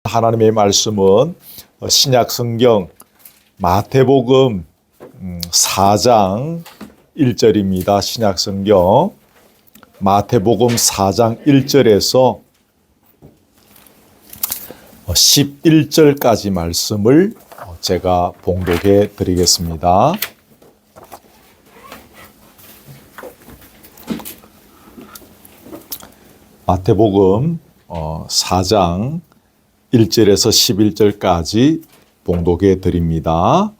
하나님의 말씀은 신약 성경 마태복음 4장 1절입니다. 신약 성경 마태복음 4장 1절에서 11절까지 말씀을 제가 봉독해 드리겠습니다. 마태복음 4장 1절에서 11절까지 봉독해 드립니다.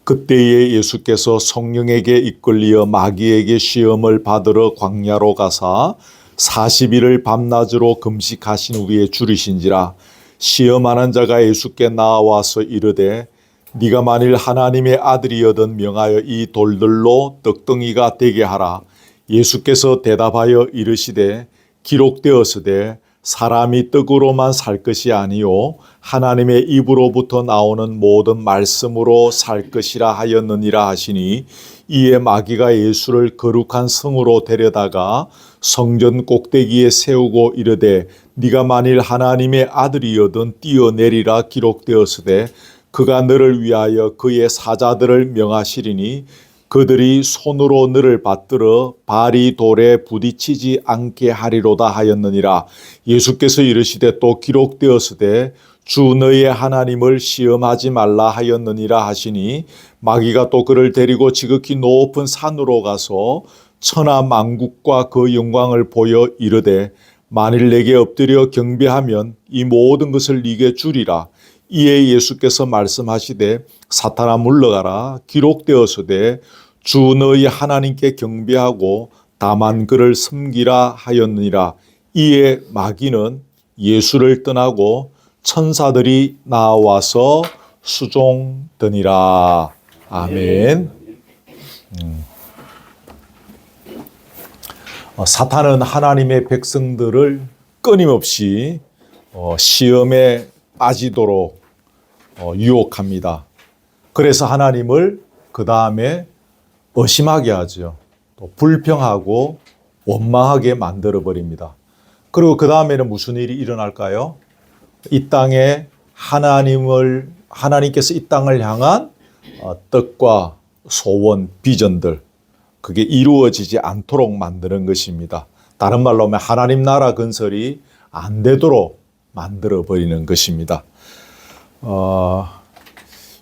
그때에 예수께서 성령에게 이끌리어 마귀에게 시험을 받으러 광야로 가사 40일을 밤낮으로 금식하신 후에 줄이신지라. 시험하는 자가 예수께 나와서 이르되 네가 만일 하나님의 아들이여든 명하여 이 돌들로 떡덩이가 되게 하라. 예수께서 대답하여 이르시되 기록되었으되 사람이 떡으로만 살 것이 아니요 하나님의 입으로부터 나오는 모든 말씀으로 살 것이라 하였느니라 하시니, 이에 마귀가 예수를 거룩한 성으로 데려다가 성전 꼭대기에 세우고 이르되 네가 만일 하나님의 아들이여든 뛰어내리라. 기록되었으되 그가 너를 위하여 그의 사자들을 명하시리니 그들이 손으로 너를 받들어 발이 돌에 부딪히지 않게 하리로다 하였느니라. 예수께서 이르시되 또 기록되었으되 주 너의 하나님을 시험하지 말라 하였느니라 하시니, 마귀가 또 그를 데리고 지극히 높은 산으로 가서 천하 만국과 그 영광을 보여 이르되 만일 내게 엎드려 경배하면 이 모든 것을 네게 주리라. 이에 예수께서 말씀하시되 사탄아 물러가라. 기록되었으되 주 너희 하나님께 경배하고 다만 그를 섬기라 하였느니라. 이에 마귀는 예수를 떠나고 천사들이 나와서 수종드니라. 아멘. 사탄은 하나님의 백성들을 끊임없이 시험에 빠지도록 유혹합니다. 그래서 하나님을 그 다음에 의심하게 하죠. 또 불평하고 원망하게 만들어 버립니다. 그리고 그 다음에는 무슨 일이 일어날까요? 이 땅에 하나님께서 이 땅을 향한 뜻과 소원, 비전들, 그게 이루어지지 않도록 만드는 것입니다. 다른 말로 하면 하나님 나라 건설이 안 되도록 만들어 버리는 것입니다.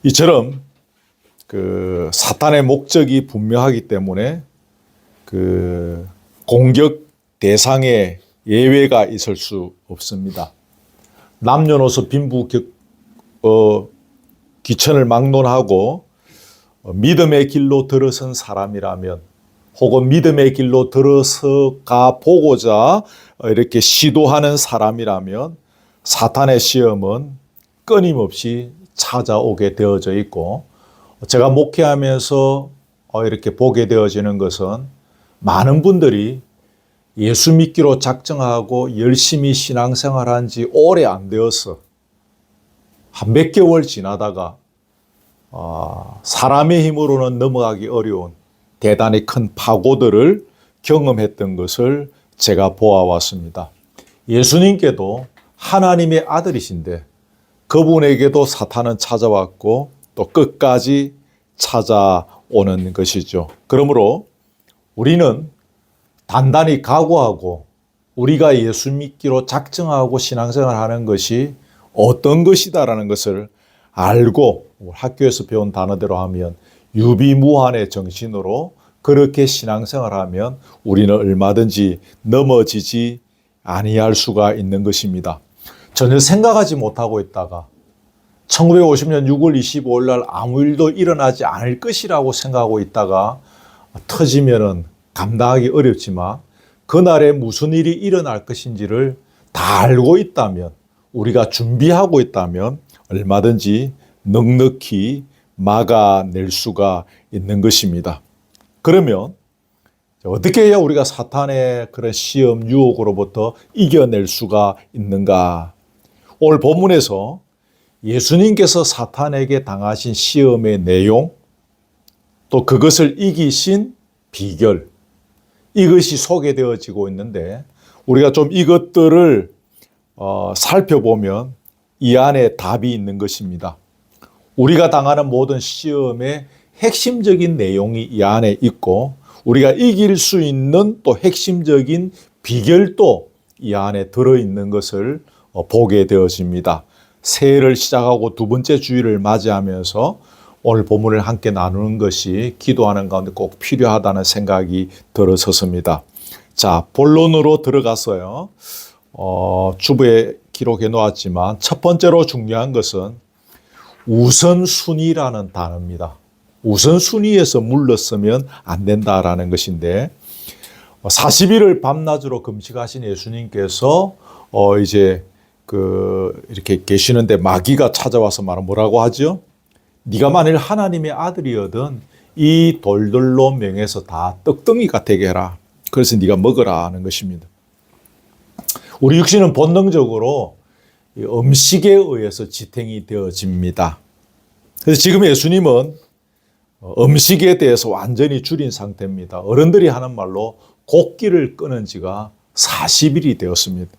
이처럼 그 사탄의 목적이 분명하기 때문에 그 공격 대상에 예외가 있을 수 없습니다. 남녀노소 빈부 귀천을 막론하고 믿음의 길로 들어선 사람이라면, 혹은 믿음의 길로 들어서가 보고자 이렇게 시도하는 사람이라면 사탄의 시험은 끊임없이 찾아오게 되어져 있고, 제가 목회하면서 이렇게 보게 되어지는 것은 많은 분들이 예수 믿기로 작정하고 열심히 신앙생활한 지 오래 안 되어서 한 몇 개월 지나다가 사람의 힘으로는 넘어가기 어려운 대단히 큰 파고들을 경험했던 것을 제가 보아왔습니다. 예수님께도 하나님의 아들이신데 그분에게도 사탄은 찾아왔고 또 끝까지 찾아오는 것이죠. 그러므로 우리는 단단히 각오하고 우리가 예수 믿기로 작정하고 신앙생활하는 것이 어떤 것이다라는 것을 알고, 학교에서 배운 단어대로 하면 유비무환의 정신으로 그렇게 신앙생활하면 우리는 얼마든지 넘어지지 아니할 수가 있는 것입니다. 전혀 생각하지 못하고 있다가 1950년 6월 25일 날 아무 일도 일어나지 않을 것이라고 생각하고 있다가 터지면은 감당하기 어렵지만, 그날에 무슨 일이 일어날 것인지를 다 알고 있다면, 우리가 준비하고 있다면 얼마든지 넉넉히 막아낼 수가 있는 것입니다. 그러면 어떻게 해야 우리가 사탄의 그런 시험, 유혹으로부터 이겨낼 수가 있는가? 오늘 본문에서 예수님께서 사탄에게 당하신 시험의 내용, 또 그것을 이기신 비결, 이것이 소개되어지고 있는데, 우리가 좀 이것들을 살펴보면 이 안에 답이 있는 것입니다. 우리가 당하는 모든 시험의 핵심적인 내용이 이 안에 있고 우리가 이길 수 있는 또 핵심적인 비결도 이 안에 들어있는 것을 보게 되어집니다. 새해를 시작하고 두 번째 주일을 맞이하면서 오늘 본문을 함께 나누는 것이 기도하는 가운데 꼭 필요하다는 생각이 들어섰습니다. 자, 본론으로 들어가서요. 주부에 기록해 놓았지만 첫 번째로 중요한 것은 우선순위라는 단어입니다. 우선순위에서 물러서면 안 된다라는 것인데 40일을 밤낮으로 금식하신 예수님께서 이렇게 계시는데 마귀가 찾아와서 뭐라고 하죠? 네가 만일 하나님의 아들이거든 이 돌들로 명해서 다 떡덩이가 되게 해라. 그래서 네가 먹으라 하는 것입니다. 우리 육신은 본능적으로 음식에 의해서 지탱이 되어집니다. 그래서 지금 예수님은 음식에 대해서 완전히 줄인 상태입니다. 어른들이 하는 말로 곡기를 끊은 지가 40일이 되었습니다.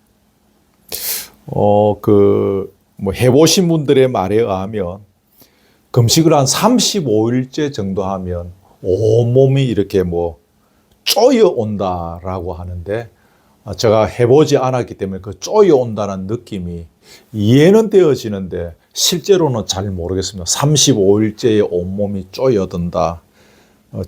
해보신 분들의 말에 의하면 금식을 한 35일째 정도 하면 온몸이 이렇게 쪼여 온다라고 하는데 제가 해보지 않았기 때문에 그 쪼여 온다는 느낌이 이해는 되어지는데 실제로는 잘 모르겠습니다. 35일째에 온몸이 쪼여든다.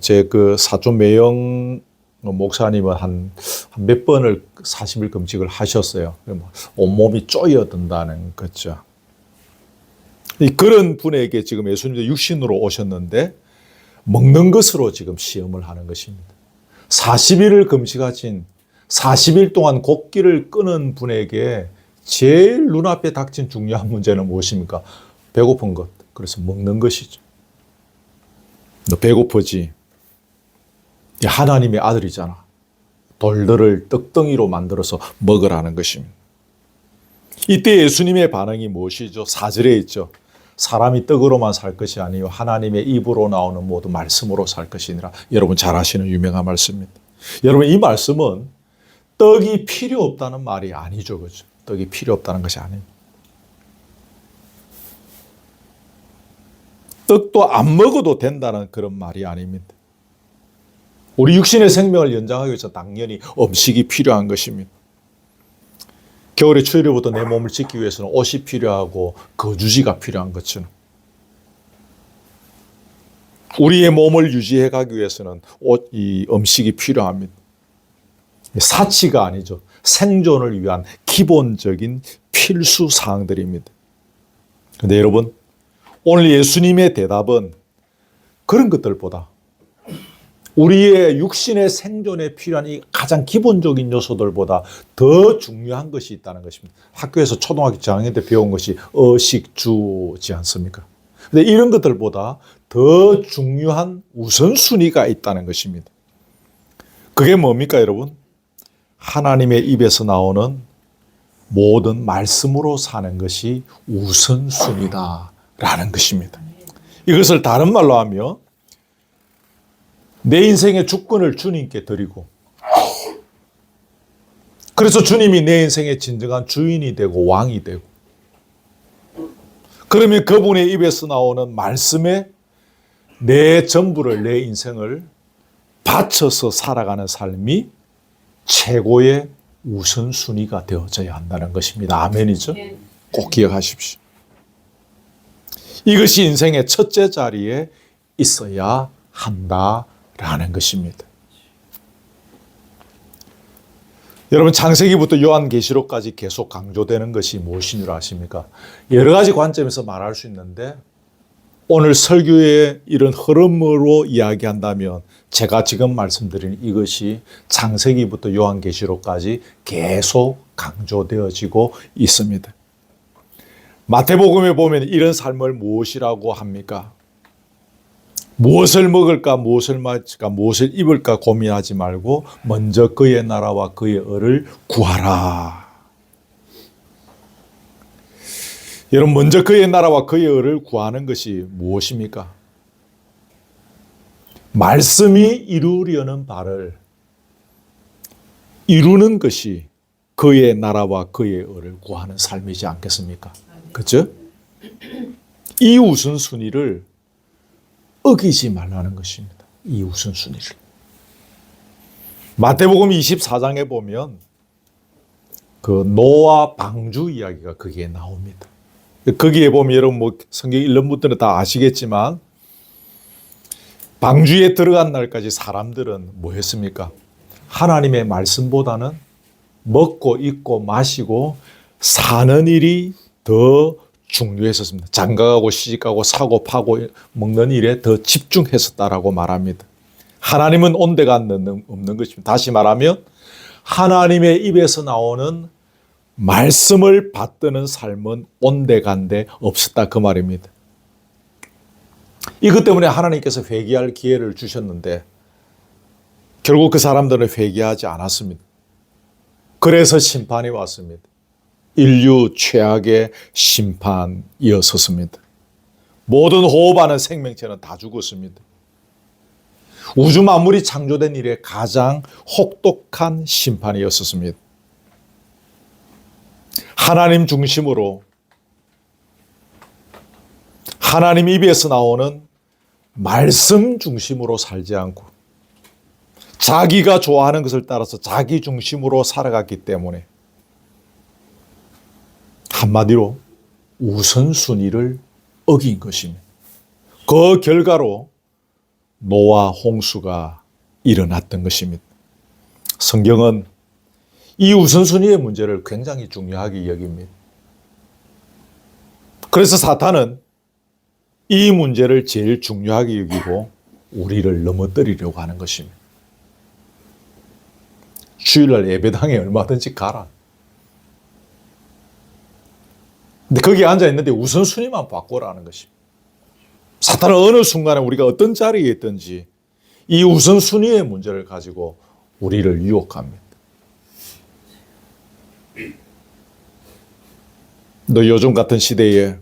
제 사촌 매형 목사님은 한 몇 번을 40일 금식을 하셨어요. 온몸이 쪼여든다는 거죠. 그런 분에게 지금 예수님도 육신으로 오셨는데 먹는 것으로 지금 시험을 하는 것입니다. 40일을 금식하신 40일 동안 곡기를 끊은 분에게 제일 눈앞에 닥친 중요한 문제는 무엇입니까? 배고픈 것. 그래서 먹는 것이죠. 너 배고프지? 하나님의 아들이잖아. 돌들을 떡덩이로 만들어서 먹으라는 것입니다. 이때 예수님의 반응이 무엇이죠? 4절에 있죠. 사람이 떡으로만 살 것이 아니요 하나님의 입으로 나오는 모든 말씀으로 살 것이니라. 여러분 잘 아시는 유명한 말씀입니다. 여러분 이 말씀은 떡이 필요 없다는 말이 아니죠. 그죠? 떡이 필요 없다는 것이 아닙니다. 떡도 안 먹어도 된다는 그런 말이 아닙니다. 우리 육신의 생명을 연장하기 위해서 당연히 음식이 필요한 것입니다. 겨울의 추위로부터 내 몸을 지키기 위해서는 옷이 필요하고 거주지가 필요한 것처럼 우리의 몸을 유지해 가기 위해서는 이 음식이 필요합니다. 사치가 아니죠. 생존을 위한 기본적인 필수 사항들입니다. 그런데 여러분, 오늘 예수님의 대답은 그런 것들보다 우리의 육신의 생존에 필요한 이 가장 기본적인 요소들보다 더 중요한 것이 있다는 것입니다. 학교에서 초등학교 저학년 때 배운 것이 의식주지 않습니까? 그런데 이런 것들보다 더 중요한 우선순위가 있다는 것입니다. 그게 뭡니까, 여러분? 하나님의 입에서 나오는 모든 말씀으로 사는 것이 우선순위다라는 것입니다. 이것을 다른 말로 하면 내 인생의 주권을 주님께 드리고 그래서 주님이 내 인생의 진정한 주인이 되고 왕이 되고 그러면 그분의 입에서 나오는 말씀에 내 전부를 내 인생을 바쳐서 살아가는 삶이 최고의 우선순위가 되어져야 한다는 것입니다. 아멘이죠? 꼭 기억하십시오. 이것이 인생의 첫째 자리에 있어야 한다라는 것입니다. 여러분 창세기부터 요한계시록까지 계속 강조되는 것이 무엇인 줄 아십니까? 여러 가지 관점에서 말할 수 있는데 오늘 설교의 이런 흐름으로 이야기한다면 제가 지금 말씀드린 이것이 창세기부터 요한계시록까지 계속 강조되어지고 있습니다. 마태복음에 보면 이런 삶을 무엇이라고 합니까? 무엇을 먹을까, 무엇을 마실까, 무엇을 입을까 고민하지 말고 먼저 그의 나라와 그의 의를 구하라. 여러분, 먼저 그의 나라와 그의 의를 구하는 것이 무엇입니까? 말씀이 이루려는 바를 이루는 것이 그의 나라와 그의 의를 구하는 삶이지 않겠습니까? 그죠? 이 우선순위를 어기지 말라는 것입니다. 이 우선순위를. 마태복음 24장에 보면 그 노아 방주 이야기가 거기에 나옵니다. 거기에 보면 여러분 뭐 성경 읽는 분들은 다 아시겠지만 방주에 들어간 날까지 사람들은 뭐 했습니까? 하나님의 말씀보다는 먹고 입고 마시고 사는 일이 더 중요했었습니다. 장가가고 시집가고 사고 파고 먹는 일에 더 집중했었다라고 말합니다. 하나님은 온데가 없는 것입니다. 다시 말하면 하나님의 입에서 나오는 말씀을 받드는 삶은 온데간데 없었다 그 말입니다. 이것 때문에 하나님께서 회개할 기회를 주셨는데 결국 그 사람들은 회개하지 않았습니다. 그래서 심판이 왔습니다. 인류 최악의 심판이었었습니다. 모든 호흡하는 생명체는 다 죽었습니다. 우주 만물이 창조된 이래 가장 혹독한 심판이었었습니다. 하나님 중심으로 하나님 입에서 나오는 말씀 중심으로 살지 않고 자기가 좋아하는 것을 따라서 자기 중심으로 살아갔기 때문에 한마디로 우선순위를 어긴 것입니다. 그 결과로 노아 홍수가 일어났던 것입니다. 성경은 이 우선순위의 문제를 굉장히 중요하게 여깁니다. 그래서 사탄은 이 문제를 제일 중요하게 여기고 우리를 넘어뜨리려고 하는 것입니다. 주일날 예배당에 얼마든지 가라. 근데 거기에 앉아있는데 우선순위만 바꾸라는 것입니다. 사탄은 어느 순간에 우리가 어떤 자리에 있든지 이 우선순위의 문제를 가지고 우리를 유혹합니다. 너 요즘 같은 시대에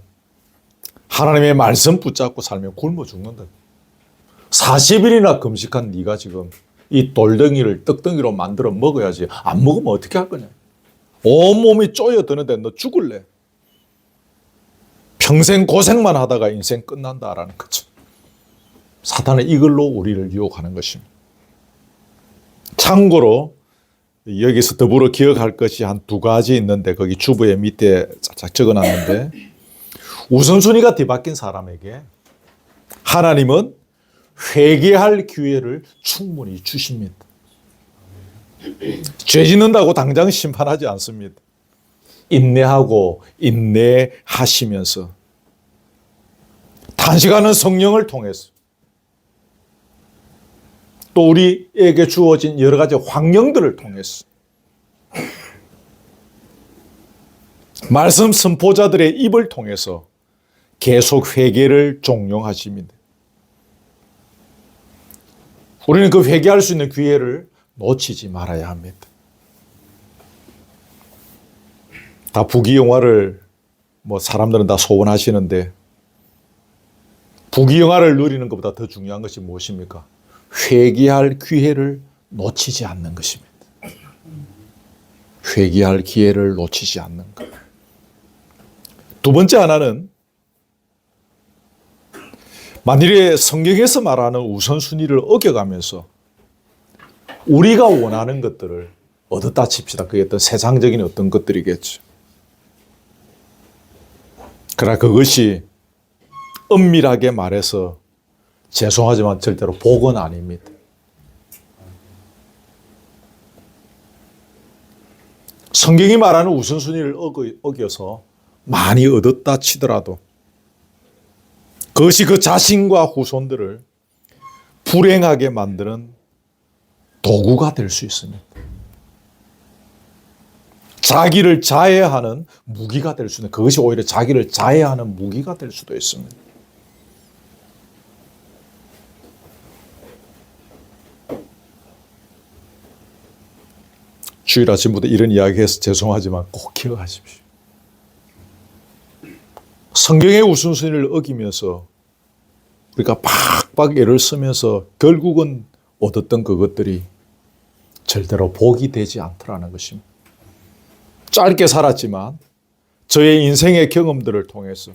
하나님의 말씀 붙잡고 살면 굶어 죽는다. 40일이나 금식한 네가 지금 이 돌덩이를 떡덩이로 만들어 먹어야지. 안 먹으면 어떻게 할 거냐. 온몸이 쪼여드는데 너 죽을래. 평생 고생만 하다가 인생 끝난다라는 거죠. 사탄은 이걸로 우리를 유혹하는 것입니다. 참고로 여기서 더불어 기억할 것이 한 두 가지 있는데 거기 주부의 밑에 쫙 적어놨는데 우선순위가 뒤바뀐 사람에게 하나님은 회개할 기회를 충분히 주십니다. 죄 짓는다고 당장 심판하지 않습니다. 인내하고 인내하시면서 탄식하는 성령을 통해서 또 우리에게 주어진 여러 가지 환경들을 통해서 말씀 선포자들의 입을 통해서 계속 회개를 종용하십니다. 우리는 그 회개할 수 있는 기회를 놓치지 말아야 합니다. 다 부귀영화를 뭐 사람들은 다 소원하시는데 부귀영화를 누리는 것보다 더 중요한 것이 무엇입니까? 회개할 기회를 놓치지 않는 것입니다. 회개할 기회를 놓치지 않는 것. 두 번째 하나는 만일에 성경에서 말하는 우선순위를 어겨가면서 우리가 원하는 것들을 얻었다 칩시다. 그게 어떤 세상적인 어떤 것들이겠죠. 그러나 그것이 엄밀하게 말해서 죄송하지만 절대로 복은 아닙니다. 성경이 말하는 우선순위를 어겨서 많이 얻었다 치더라도 그것이 그 자신과 후손들을 불행하게 만드는 도구가 될 수 있습니다. 자기를 자해하는 무기가 될 수 있는, 그것이 오히려 자기를 자해하는 무기가 될 수도 있습니다. 주일 아침부터 이런 이야기해서 죄송하지만 꼭 기억하십시오. 성경의 우선순위를 어기면서 우리가 팍팍 애를 쓰면서 결국은 얻었던 그것들이 절대로 복이 되지 않더라는 것입니다. 짧게 살았지만 저의 인생의 경험들을 통해서,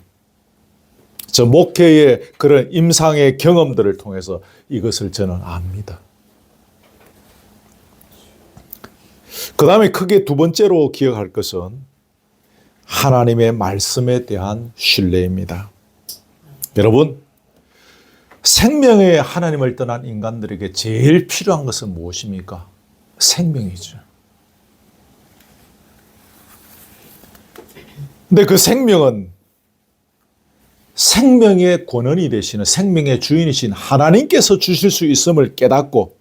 저 목회의 그런 임상의 경험들을 통해서 이것을 저는 압니다. 그 다음에 크게 두 번째로 기억할 것은 하나님의 말씀에 대한 신뢰입니다. 여러분, 생명의 하나님을 떠난 인간들에게 제일 필요한 것은 무엇입니까? 생명이죠. 근데 그 생명은 생명의 권원이 되시는, 생명의 주인이신 하나님께서 주실 수 있음을 깨닫고,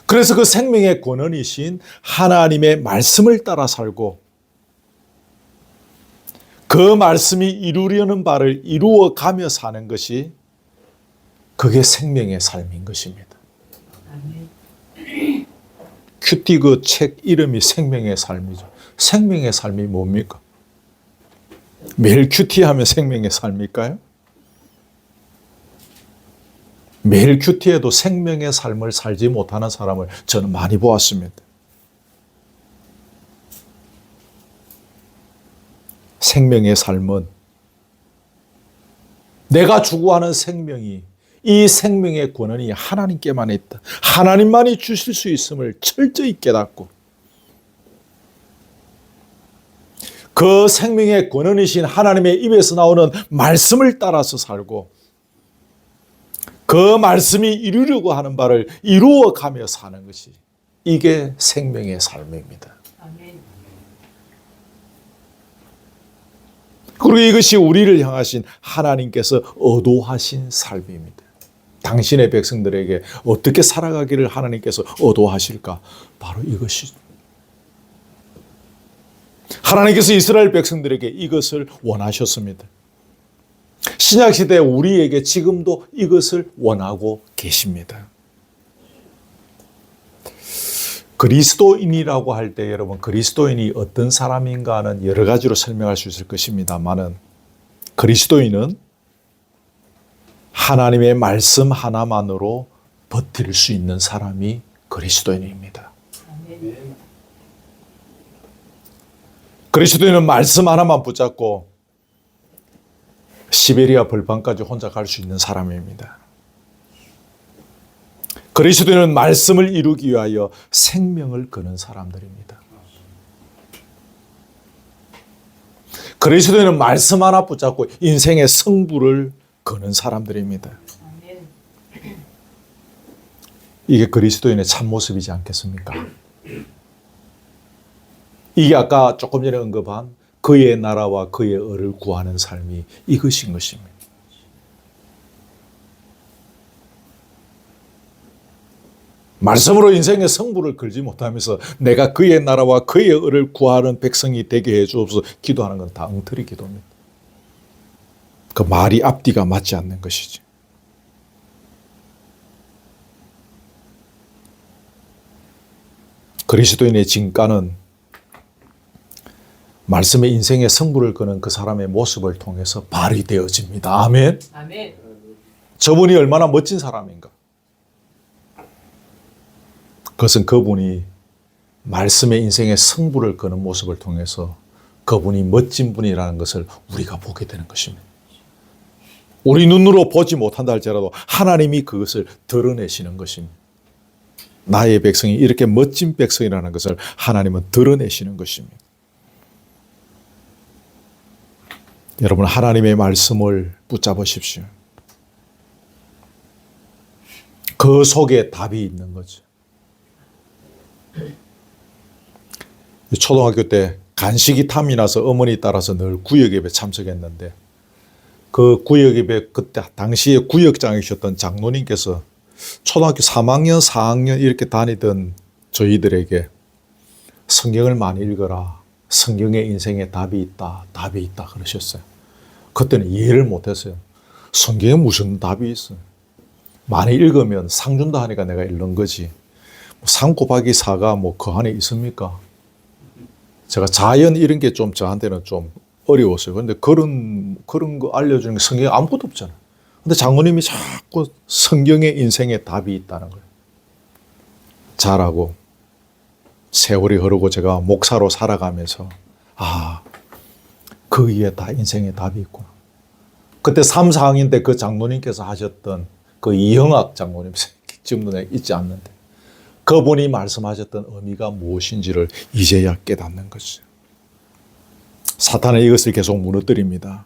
그래서 그 생명의 권원이신 하나님의 말씀을 따라 살고, 그 말씀이 이루려는 바를 이루어 가며 사는 것이, 그게 생명의 삶인 것입니다. 큐티 그 책 이름이 생명의 삶이죠. 생명의 삶이 뭡니까? 매일 큐티하면 생명의 삶일까요? 매일 큐티해도 생명의 삶을 살지 못하는 사람을 저는 많이 보았습니다. 생명의 삶은 내가 추구하는 생명이, 이 생명의 권한이 하나님께만 있다. 하나님만이 주실 수 있음을 철저히 깨닫고, 그 생명의 권한이신 하나님의 입에서 나오는 말씀을 따라서 살고, 그 말씀이 이루려고 하는 바를 이루어 가며 사는 것이, 이게 생명의 삶입니다. 그리고 이것이 우리를 향하신 하나님께서 의도하신 삶입니다. 당신의 백성들에게 어떻게 살아가기를 하나님께서 의도하실까? 바로 이것이죠. 하나님께서 이스라엘 백성들에게 이것을 원하셨습니다. 신약시대 우리에게 지금도 이것을 원하고 계십니다. 그리스도인이라고 할 때 여러분, 그리스도인이 어떤 사람인가는 여러 가지로 설명할 수 있을 것입니다만은, 그리스도인은 하나님의 말씀 하나만으로 버틸 수 있는 사람이 그리스도인입니다. 그리스도인은 말씀 하나만 붙잡고 시베리아 벌판까지 혼자 갈 수 있는 사람입니다. 그리스도인은 말씀을 이루기 위하여 생명을 거는 사람들입니다. 그리스도인은 말씀 하나 붙잡고 인생의 승부를 거는 사람들입니다. 이게 그리스도인의 참모습이지 않겠습니까? 이게 아까 조금 전에 언급한 그의 나라와 그의 의를 구하는 삶이 이것인 것입니다. 말씀으로 인생의 승부를 걸지 못하면서 내가 그의 나라와 그의 의를 구하는 백성이 되게 해 주옵소서 기도하는 건 다 엉터리 기도입니다. 그 말이 앞뒤가 맞지 않는 것이지. 그리스도인의 진가는 말씀의 인생의 승부를 거는 그 사람의 모습을 통해서 발휘되어집니다. 아멘. 아멘. 저분이 얼마나 멋진 사람인가. 그것은 그분이 말씀의 인생의 승부를 거는 모습을 통해서 그분이 멋진 분이라는 것을 우리가 보게 되는 것입니다. 우리 눈으로 보지 못한다 할지라도 하나님이 그것을 드러내시는 것입니다. 나의 백성이 이렇게 멋진 백성이라는 것을 하나님은 드러내시는 것입니다. 여러분, 하나님의 말씀을 붙잡으십시오. 그 속에 답이 있는 거죠. 초등학교 때 간식이 탐이 나서 어머니 따라서 늘 구역예배 참석했는데, 그 구역예배 그때 당시에 구역장이셨던 장로님께서 초등학교 3학년, 4학년 이렇게 다니던 저희들에게 성경을 많이 읽어라. 성경에 인생에 답이 있다. 답이 있다. 그러셨어요. 그때는 이해를 못했어요. 성경에 무슨 답이 있어요. 많이 읽으면 상 준다 하니까 내가 읽는 거지. 상 곱하기 4가 뭐 그 안에 있습니까? 제가 자연 이런 게 좀 저한테는 좀 어려웠어요. 그런데 그런 거 알려주는 게 성경에 아무것도 없잖아요. 근데 장로님이 자꾸 성경에 인생에 답이 있다는 거예요. 잘하고 세월이 흐르고 제가 목사로 살아가면서 아, 거기에 다 인생의 답이 있구나. 그때 3, 4학년 때 그 장로님께서 하셨던 그 이영학 장로님, 지금도 잊지 않는데, 그분이 말씀하셨던 의미가 무엇인지를 이제야 깨닫는 것이죠. 사탄은 이것을 계속 무너뜨립니다.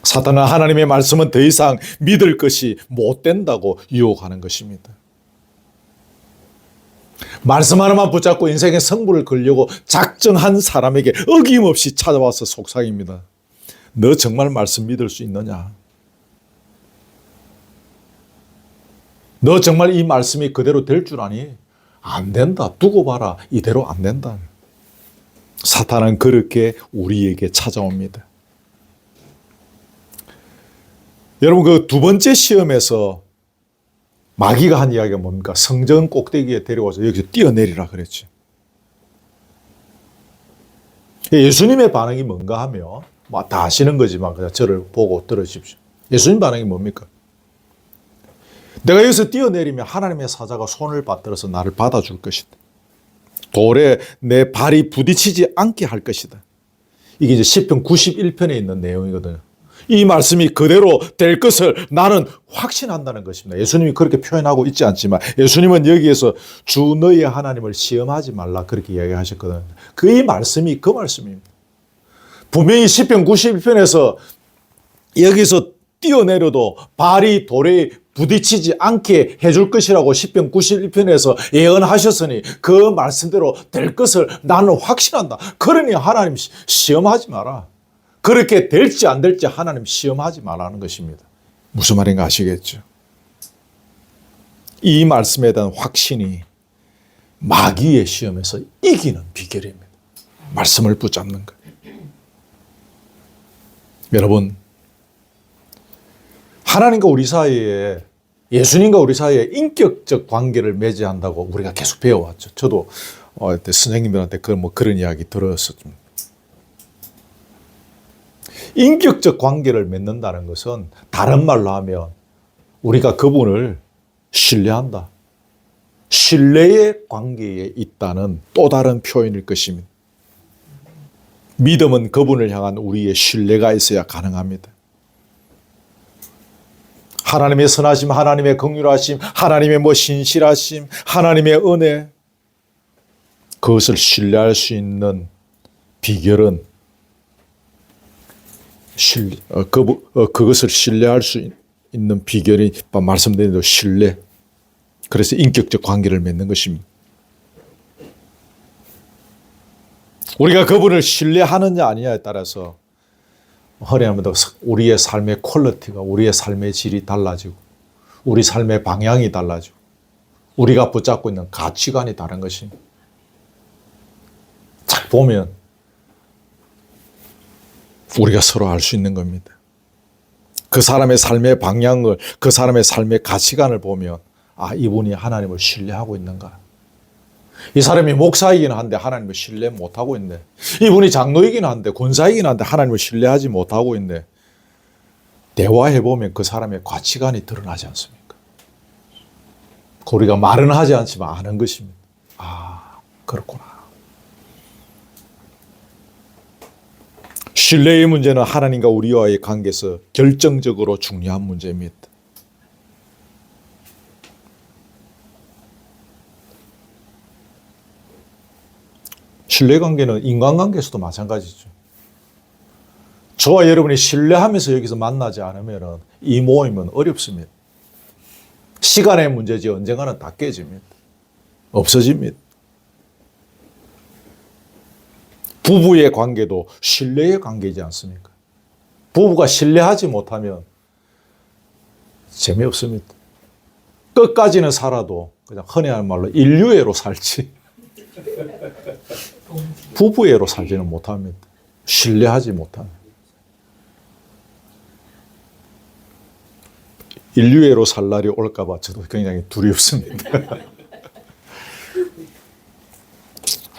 사탄은 하나님의 말씀은 더 이상 믿을 것이 못 된다고 유혹하는 것입니다. 말씀 하나만 붙잡고 인생의 승부를 걸려고 작정한 사람에게 어김없이 찾아와서 속삭입니다. 너 정말 말씀 믿을 수 있느냐? 너 정말 이 말씀이 그대로 될 줄 아니? 안 된다. 두고 봐라. 이대로 안 된다. 사탄은 그렇게 우리에게 찾아옵니다. 여러분, 그 두 번째 시험에서 마귀가 한 이야기가 뭡니까? 성전 꼭대기에 데려와서 여기서 뛰어내리라 그랬죠. 예수님의 반응이 뭔가 하면, 다 아시는 거지만 그냥 저를 보고 들으십시오. 예수님 반응이 뭡니까? 내가 여기서 뛰어내리면 하나님의 사자가 손을 받들어서 나를 받아줄 것이다. 돌에 내 발이 부딪히지 않게 할 것이다. 이게 이제 시편 91편에 있는 내용이거든요. 이 말씀이 그대로 될 것을 나는 확신한다는 것입니다. 예수님이 그렇게 표현하고 있지 않지만 예수님은 여기에서 주 너희의 하나님을 시험하지 말라 그렇게 이야기하셨거든요. 그 말씀이 그 말씀입니다. 분명히 시편 91편에서 여기서 뛰어내려도 발이 돌에 부딪히지 않게 해줄 것이라고 시편 91편에서 예언하셨으니 그 말씀대로 될 것을 나는 확신한다. 그러니 하나님 시험하지 마라. 그렇게 될지 안 될지 하나님 시험하지 말라는 것입니다. 무슨 말인가 아시겠죠? 이 말씀에 대한 확신이 마귀의 시험에서 이기는 비결입니다. 말씀을 붙잡는 것. 여러분, 하나님과 우리 사이에, 예수님과 우리 사이에 인격적 관계를 맺어야 한다고 우리가 계속 배워왔죠. 저도 선생님들한테 그런 이야기 들었었죠. 인격적 관계를 맺는다는 것은 다른 말로 하면 우리가 그분을 신뢰한다. 신뢰의 관계에 있다는 또 다른 표현일 것입니다. 믿음은 그분을 향한 우리의 신뢰가 있어야 가능합니다. 하나님의 선하심, 하나님의 긍휼하심, 하나님의 신실하심, 하나님의 은혜, 그것을 신뢰할 수 있는 비결은 그것을 신뢰할 수 있는 비결이 말씀드린 대로 신뢰. 그래서 인격적 관계를 맺는 것입니다. 우리가 그분을 신뢰하느냐 아니냐에 따라서 허리하면서 우리의 삶의 퀄리티가, 우리의 삶의 질이 달라지고 우리 삶의 방향이 달라지고 우리가 붙잡고 있는 가치관이 다른 것입니다. 딱 보면 우리가 서로 알 수 있는 겁니다. 그 사람의 삶의 방향을, 그 사람의 삶의 가치관을 보면 이분이 하나님을 신뢰하고 있는가. 이 사람이 목사이긴 한데 하나님을 신뢰 못하고 있네. 이분이 장로이긴 한데 권사이긴 한데 하나님을 신뢰하지 못하고 있네. 대화해보면 그 사람의 가치관이 드러나지 않습니까? 우리가 말은 하지 않지만 아는 것입니다. 그렇구나. 신뢰의 문제는 하나님과 우리와의 관계에서 결정적으로 중요한 문제입니다. 신뢰관계는 인간관계에서도 마찬가지죠. 저와 여러분이 신뢰하면서 여기서 만나지 않으면 이 모임은 어렵습니다. 시간의 문제지 언젠가는 다 깨집니다. 없어집니다. 부부의 관계도 신뢰의 관계이지 않습니까? 부부가 신뢰하지 못하면 재미없습니다. 끝까지는 살아도 그냥 흔히 하는 말로 인류애로 살지 부부애로 살지는 못합니다. 신뢰하지 못합니다. 인류애로 살 날이 올까 봐 저도 굉장히 두렵습니다.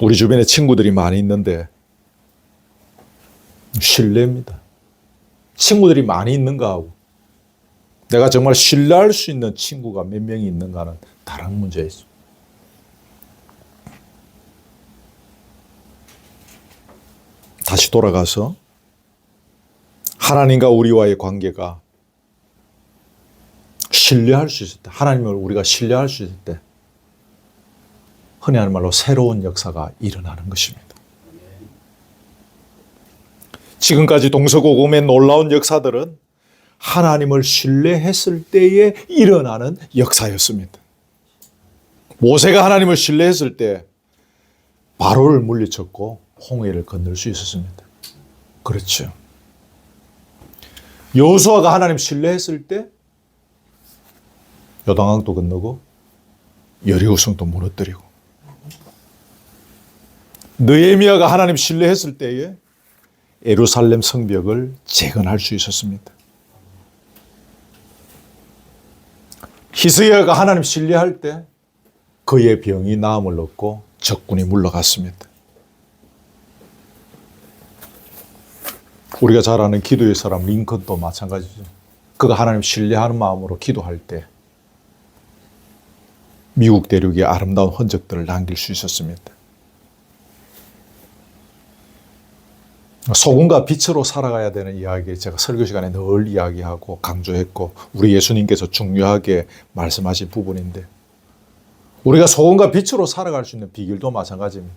우리 주변에 친구들이 많이 있는데 신뢰입니다. 친구들이 많이 있는가 하고 내가 정말 신뢰할 수 있는 친구가 몇 명이 있는가는 다른 문제이죠. 다시 돌아가서 하나님과 우리와의 관계가 신뢰할 수 있을 때, 하나님을 우리가 신뢰할 수 있을 때 흔히 하는 말로 새로운 역사가 일어나는 것입니다. 지금까지 동서고금의 놀라운 역사들은 하나님을 신뢰했을 때에 일어나는 역사였습니다. 모세가 하나님을 신뢰했을 때 바로를 물리쳤고 홍해를 건널 수 있었습니다. 그렇죠. 여호수아가 하나님 신뢰했을 때 요단강도 건너고 여리고성도 무너뜨리고, 느헤미야가 하나님 신뢰했을 때에 예루살렘 성벽을 재건할 수 있었습니다. 히스기야가 하나님 신뢰할 때 그의 병이 나음을 얻고 적군이 물러갔습니다. 우리가 잘 아는 기도의 사람 링컨도 마찬가지죠. 그가 하나님 신뢰하는 마음으로 기도할 때 미국 대륙에 아름다운 흔적들을 남길 수 있었습니다. 소금과 빛으로 살아가야 되는 이야기, 제가 설교 시간에 늘 이야기하고 강조했고 우리 예수님께서 중요하게 말씀하신 부분인데, 우리가 소금과 빛으로 살아갈 수 있는 비결도 마찬가지입니다.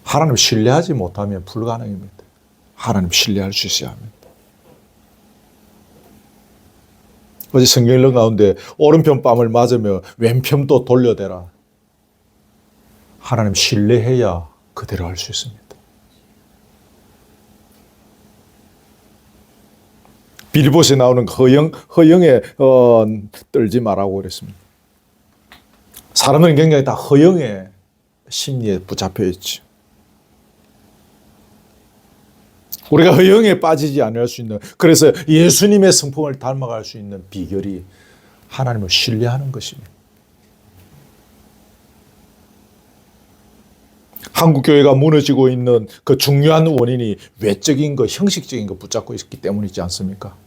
하나님 신뢰하지 못하면 불가능입니다. 하나님 신뢰할 수 있어야 합니다. 어제 성경 읽는 가운데 오른편 뺨을 맞으며 왼편도 돌려대라. 하나님 신뢰해야 그대로 할 수 있습니다. 빌보스에 나오는 허영에 떨지 말라고 그랬습니다. 사람들은 굉장히 다 허영의 심리에 붙잡혀 있죠. 우리가 허영에 빠지지 않을 수 있는, 그래서 예수님의 성품을 닮아갈 수 있는 비결이 하나님을 신뢰하는 것입니다. 한국교회가 무너지고 있는 그 중요한 원인이 외적인 것, 형식적인 것 붙잡고 있기 때문이지 않습니까?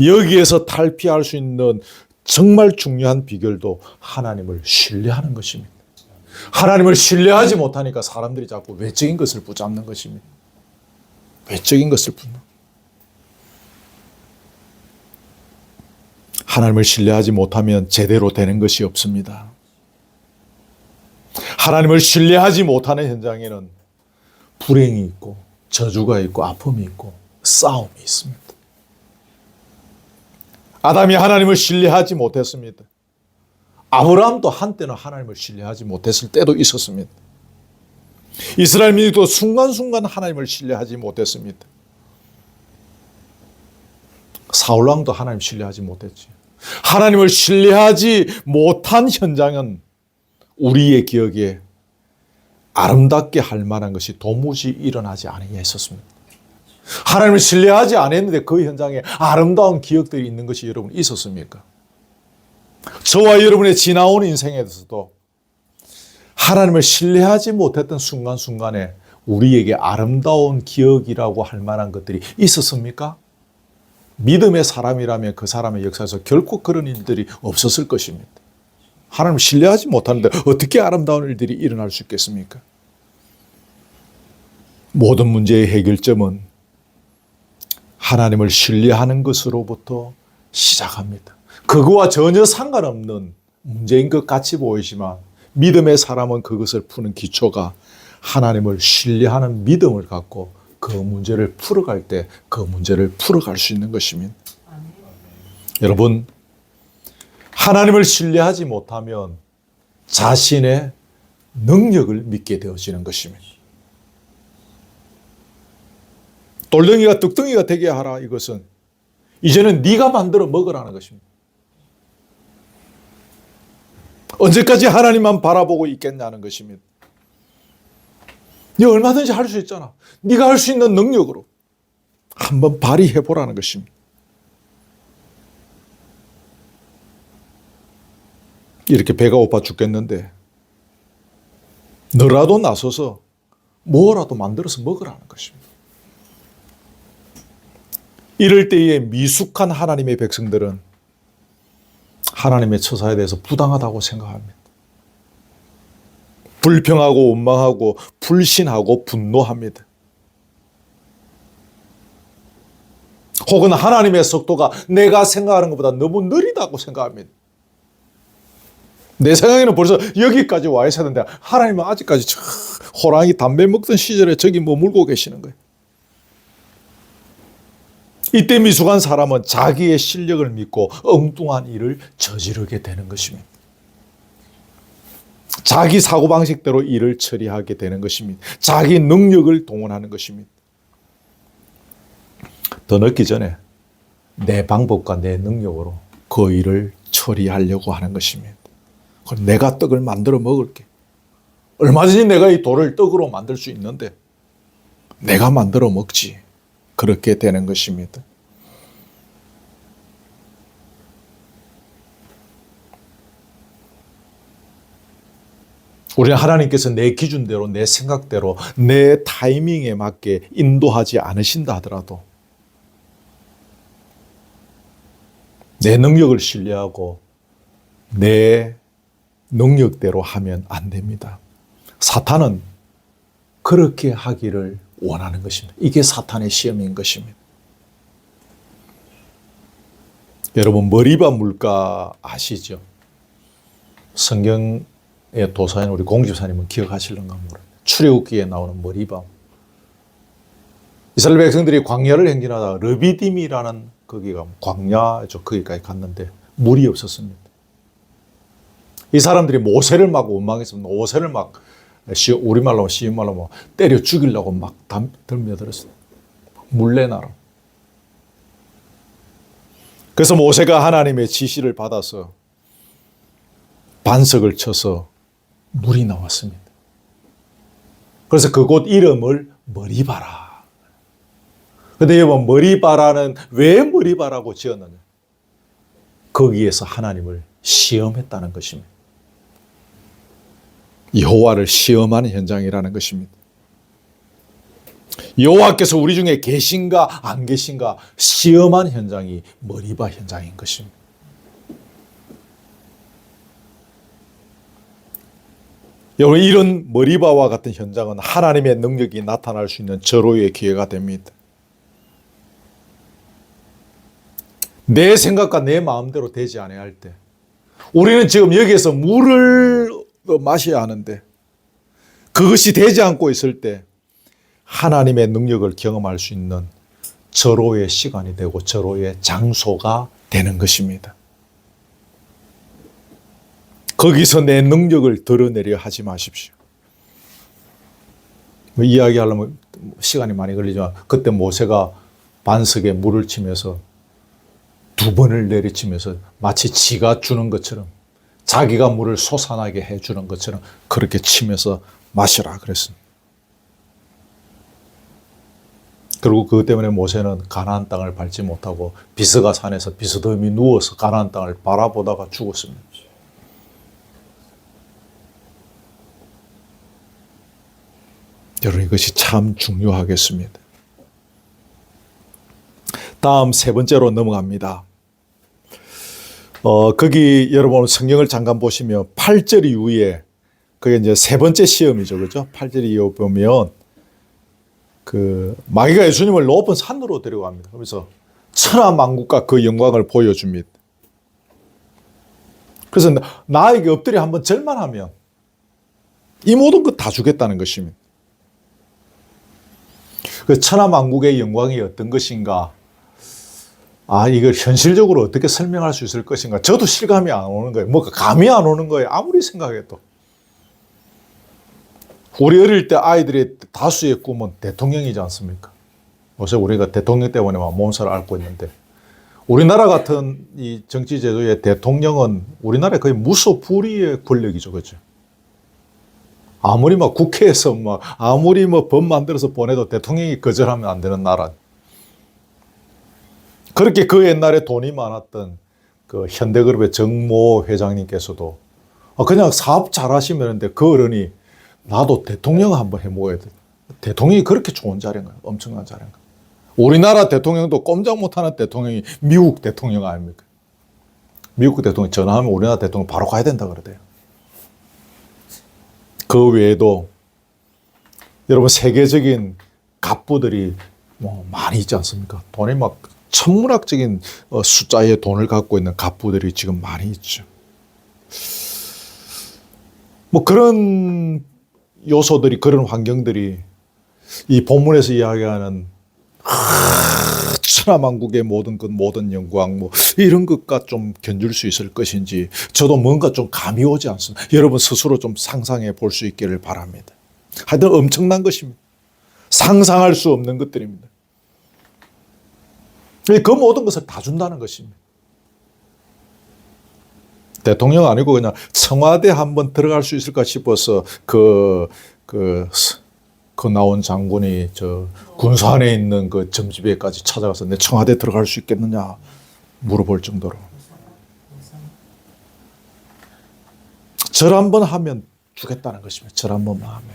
여기에서 탈피할 수 있는 정말 중요한 비결도 하나님을 신뢰하는 것입니다. 하나님을 신뢰하지 못하니까 사람들이 자꾸 외적인 것을 붙잡는 것입니다. 외적인 것을 붙는. 하나님을 신뢰하지 못하면 제대로 되는 것이 없습니다. 하나님을 신뢰하지 못하는 현장에는 불행이 있고 저주가 있고 아픔이 있고 싸움이 있습니다. 아담이 하나님을 신뢰하지 못했습니다. 아브라함도 한때는 하나님을 신뢰하지 못했을 때도 있었습니다. 이스라엘 민족도 순간순간 하나님을 신뢰하지 못했습니다. 사울왕도 하나님 신뢰하지 못했지. 하나님을 신뢰하지 못한 현장은 우리의 기억에 아름답게 할 만한 것이 도무지 일어나지 않으려 했었습니다. 하나님을 신뢰하지 않았는데 그 현장에 아름다운 기억들이 있는 것이 여러분 있었습니까? 저와 여러분의 지나온 인생에서도 하나님을 신뢰하지 못했던 순간순간에 우리에게 아름다운 기억이라고 할 만한 것들이 있었습니까? 믿음의 사람이라면 그 사람의 역사에서 결코 그런 일들이 없었을 것입니다. 하나님을 신뢰하지 못하는데 어떻게 아름다운 일들이 일어날 수 있겠습니까? 모든 문제의 해결점은 하나님을 신뢰하는 것으로부터 시작합니다. 그거와 전혀 상관없는 문제인 것 같이 보이지만 믿음의 사람은 그것을 푸는 기초가 하나님을 신뢰하는 믿음을 갖고 그 문제를 풀어갈 때 그 문제를 풀어갈 수 있는 것입니다. 여러분, 하나님을 신뢰하지 못하면 자신의 능력을 믿게 되어지는 것입니다. 돌덩이가 뚝덩이가 되게 하라, 이것은 이제는 네가 만들어 먹으라는 것입니다. 언제까지 하나님만 바라보고 있겠냐는 것입니다. 네 얼마든지 할 수 있잖아. 네가 할 수 있는 능력으로 한번 발휘해 보라는 것입니다. 이렇게 배가 고파 죽겠는데 너라도 나서서 뭐라도 만들어서 먹으라는 것입니다. 이럴 때에 미숙한 하나님의 백성들은 하나님의 처사에 대해서 부당하다고 생각합니다. 불평하고 원망하고 불신하고 분노합니다. 혹은 하나님의 속도가 내가 생각하는 것보다 너무 느리다고 생각합니다. 내 생각에는 벌써 여기까지 와 있어야 되는데 하나님은 아직까지 호랑이 담배 먹던 시절에 저기 머물고 계시는 거예요. 이때 미숙한 사람은 자기의 실력을 믿고 엉뚱한 일을 저지르게 되는 것입니다. 자기 사고방식대로 일을 처리하게 되는 것입니다. 자기 능력을 동원하는 것입니다. 더 늦기 전에 내 방법과 내 능력으로 그 일을 처리하려고 하는 것입니다. 내가 떡을 만들어 먹을게. 얼마든지 내가 이 돌을 떡으로 만들 수 있는데 내가 만들어 먹지. 그렇게 되는 것입니다. 우리는 하나님께서 내 기준대로, 내 생각대로, 내 타이밍에 맞게 인도하지 않으신다 하더라도 내 능력을 신뢰하고 내 능력대로 하면 안 됩니다. 사탄은 그렇게 하기를 원하는 것입니다. 이게 사탄의 시험인 것입니다. 여러분 머리바 물가 아시죠? 성경의 도사인 우리 공집사님은 기억하실런가 모르겠어요. 출애굽기에 나오는 머리바. 이스라엘 백성들이 광야를 행진하다가 르비딤이라는 거기가 광야죠. 거기까지 갔는데 물이 없었습니다. 이 사람들이 모세를 막 원망했습니다. 모세를 막 우리말로 쉬운 말로 때려 죽이려고 막 들며들었어요. 물내나라. 그래서 모세가 하나님의 지시를 받아서 반석을 쳐서 물이 나왔습니다. 그래서 그곳 이름을 머리바라. 근데 여러분 머리바라는 왜 머리바라고 지었느냐? 거기에서 하나님을 시험했다는 것입니다. 여호와를 시험하는 현장이라는 것입니다. 여호와께서 우리 중에 계신가 안 계신가 시험하는 현장이 머리바 현장인 것입니다. 여러분 이런 머리바와 같은 현장은 하나님의 능력이 나타날 수 있는 절호의 기회가 됩니다. 내 생각과 내 마음대로 되지 않아야 할 때 우리는 지금 여기에서 물을 마셔야 하는데 그것이 되지 않고 있을 때 하나님의 능력을 경험할 수 있는 절호의 시간이 되고 절호의 장소가 되는 것입니다. 거기서 내 능력을 드러내려 하지 마십시오. 이야기하려면 시간이 많이 걸리지만 그때 모세가 반석에 물을 치면서 2번을 내리치면서 마치 지가 주는 것처럼 자기가 물을 솟아나게 해주는 것처럼 그렇게 치면서 마시라 그랬습니다. 그리고 그것 때문에 모세는 가나안 땅을 밟지 못하고 비스가 산에서 비스듬히 누워서 가나안 땅을 바라보다가 죽었습니다. 여러분 이것이 참 중요하겠습니다. 다음 세 번째로 넘어갑니다. 거기 여러분 성경을 잠깐 보시면 8절 이후에 그게 이제 세 번째 시험이죠. 그죠? 8절 이후 보면 마귀가 예수님을 높은 산으로 데려갑니다. 그래서 천하만국과 그 영광을 보여줍니다. 그래서 나에게 엎드려 한번 절만하면 이 모든 것 다 주겠다는 것입니다. 그 천하만국의 영광이 어떤 것인가? 이걸 현실적으로 어떻게 설명할 수 있을 것인가? 저도 실감이 안 오는 거예요. 뭔가 감이 안 오는 거예요. 아무리 생각해도. 우리 어릴 때 아이들의 다수의 꿈은 대통령이지 않습니까? 요새 우리가 대통령 때문에 막 몸살을 앓고 있는데 우리나라 같은 이 정치 제도의 대통령은 우리나라의 거의 무소불위의 권력이죠. 그렇죠? 아무리 막 국회에서 아무리 법 만들어서 보내도 대통령이 거절하면 안 되는 나라. 그렇게 그 옛날에 돈이 많았던 그 현대그룹의 정모 회장님께서도 그냥 사업 잘 하시면 되는데 그 어른이 나도 대통령 한번 해먹어야 돼. 대통령이 그렇게 좋은 자리인 거야. 엄청난 자리인 거야. 우리나라 대통령도 꼼짝 못하는 대통령이 미국 대통령 아닙니까? 미국 대통령 전화하면 우리나라 대통령 바로 가야 된다 그러대요. 그 외에도 여러분 세계적인 갑부들이 많이 있지 않습니까? 돈이 막 천문학적인 숫자의 돈을 갖고 있는 갑부들이 지금 많이 있죠. 뭐 그런 요소들이, 그런 환경들이 이 본문에서 이야기하는 천하만국의 모든 것, 모든 영광, 뭐 이런 것과 좀 견줄 수 있을 것인지 저도 뭔가 좀 감이 오지 않습니다. 여러분 스스로 좀 상상해 볼 수 있기를 바랍니다. 하여튼 엄청난 것입니다. 상상할 수 없는 것들입니다. 그 모든 것을 다 준다는 것입니다. 대통령 아니고 그냥 청와대 한번 들어갈 수 있을까 싶어서 그 나온 장군이 저 군산에 있는 그 점집에까지 찾아가서 내 청와대 들어갈 수 있겠느냐 물어볼 정도로. 절 한번 하면 주겠다는 것입니다. 절 한 번만 하면.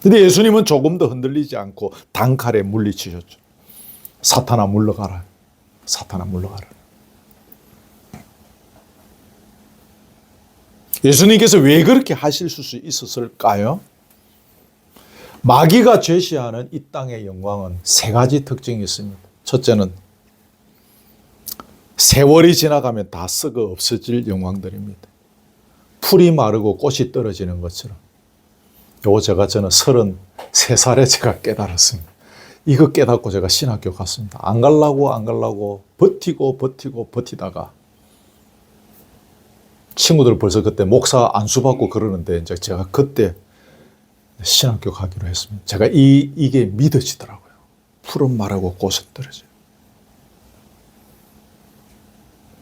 근데 예수님은 조금 더 흔들리지 않고 단칼에 물리치셨죠. 사탄아 물러가라. 사탄아 물러가라. 예수님께서 왜 그렇게 하실 수 있었을까요? 마귀가 제시하는 이 땅의 영광은 세 가지 특징이 있습니다. 첫째는 세월이 지나가면 다 썩어 없어질 영광들입니다. 풀이 마르고 꽃이 떨어지는 것처럼. 요거 저는 33살에 제가 깨달았습니다. 이거 깨닫고 제가 신학교 갔습니다. 안 가려고 버티다가 친구들 벌써 그때 목사 안수받고 그러는데 이제 제가 그때 신학교 가기로 했습니다. 제가 이게 믿어지더라고요. 풀은 마르고 꽃은 떨어져요.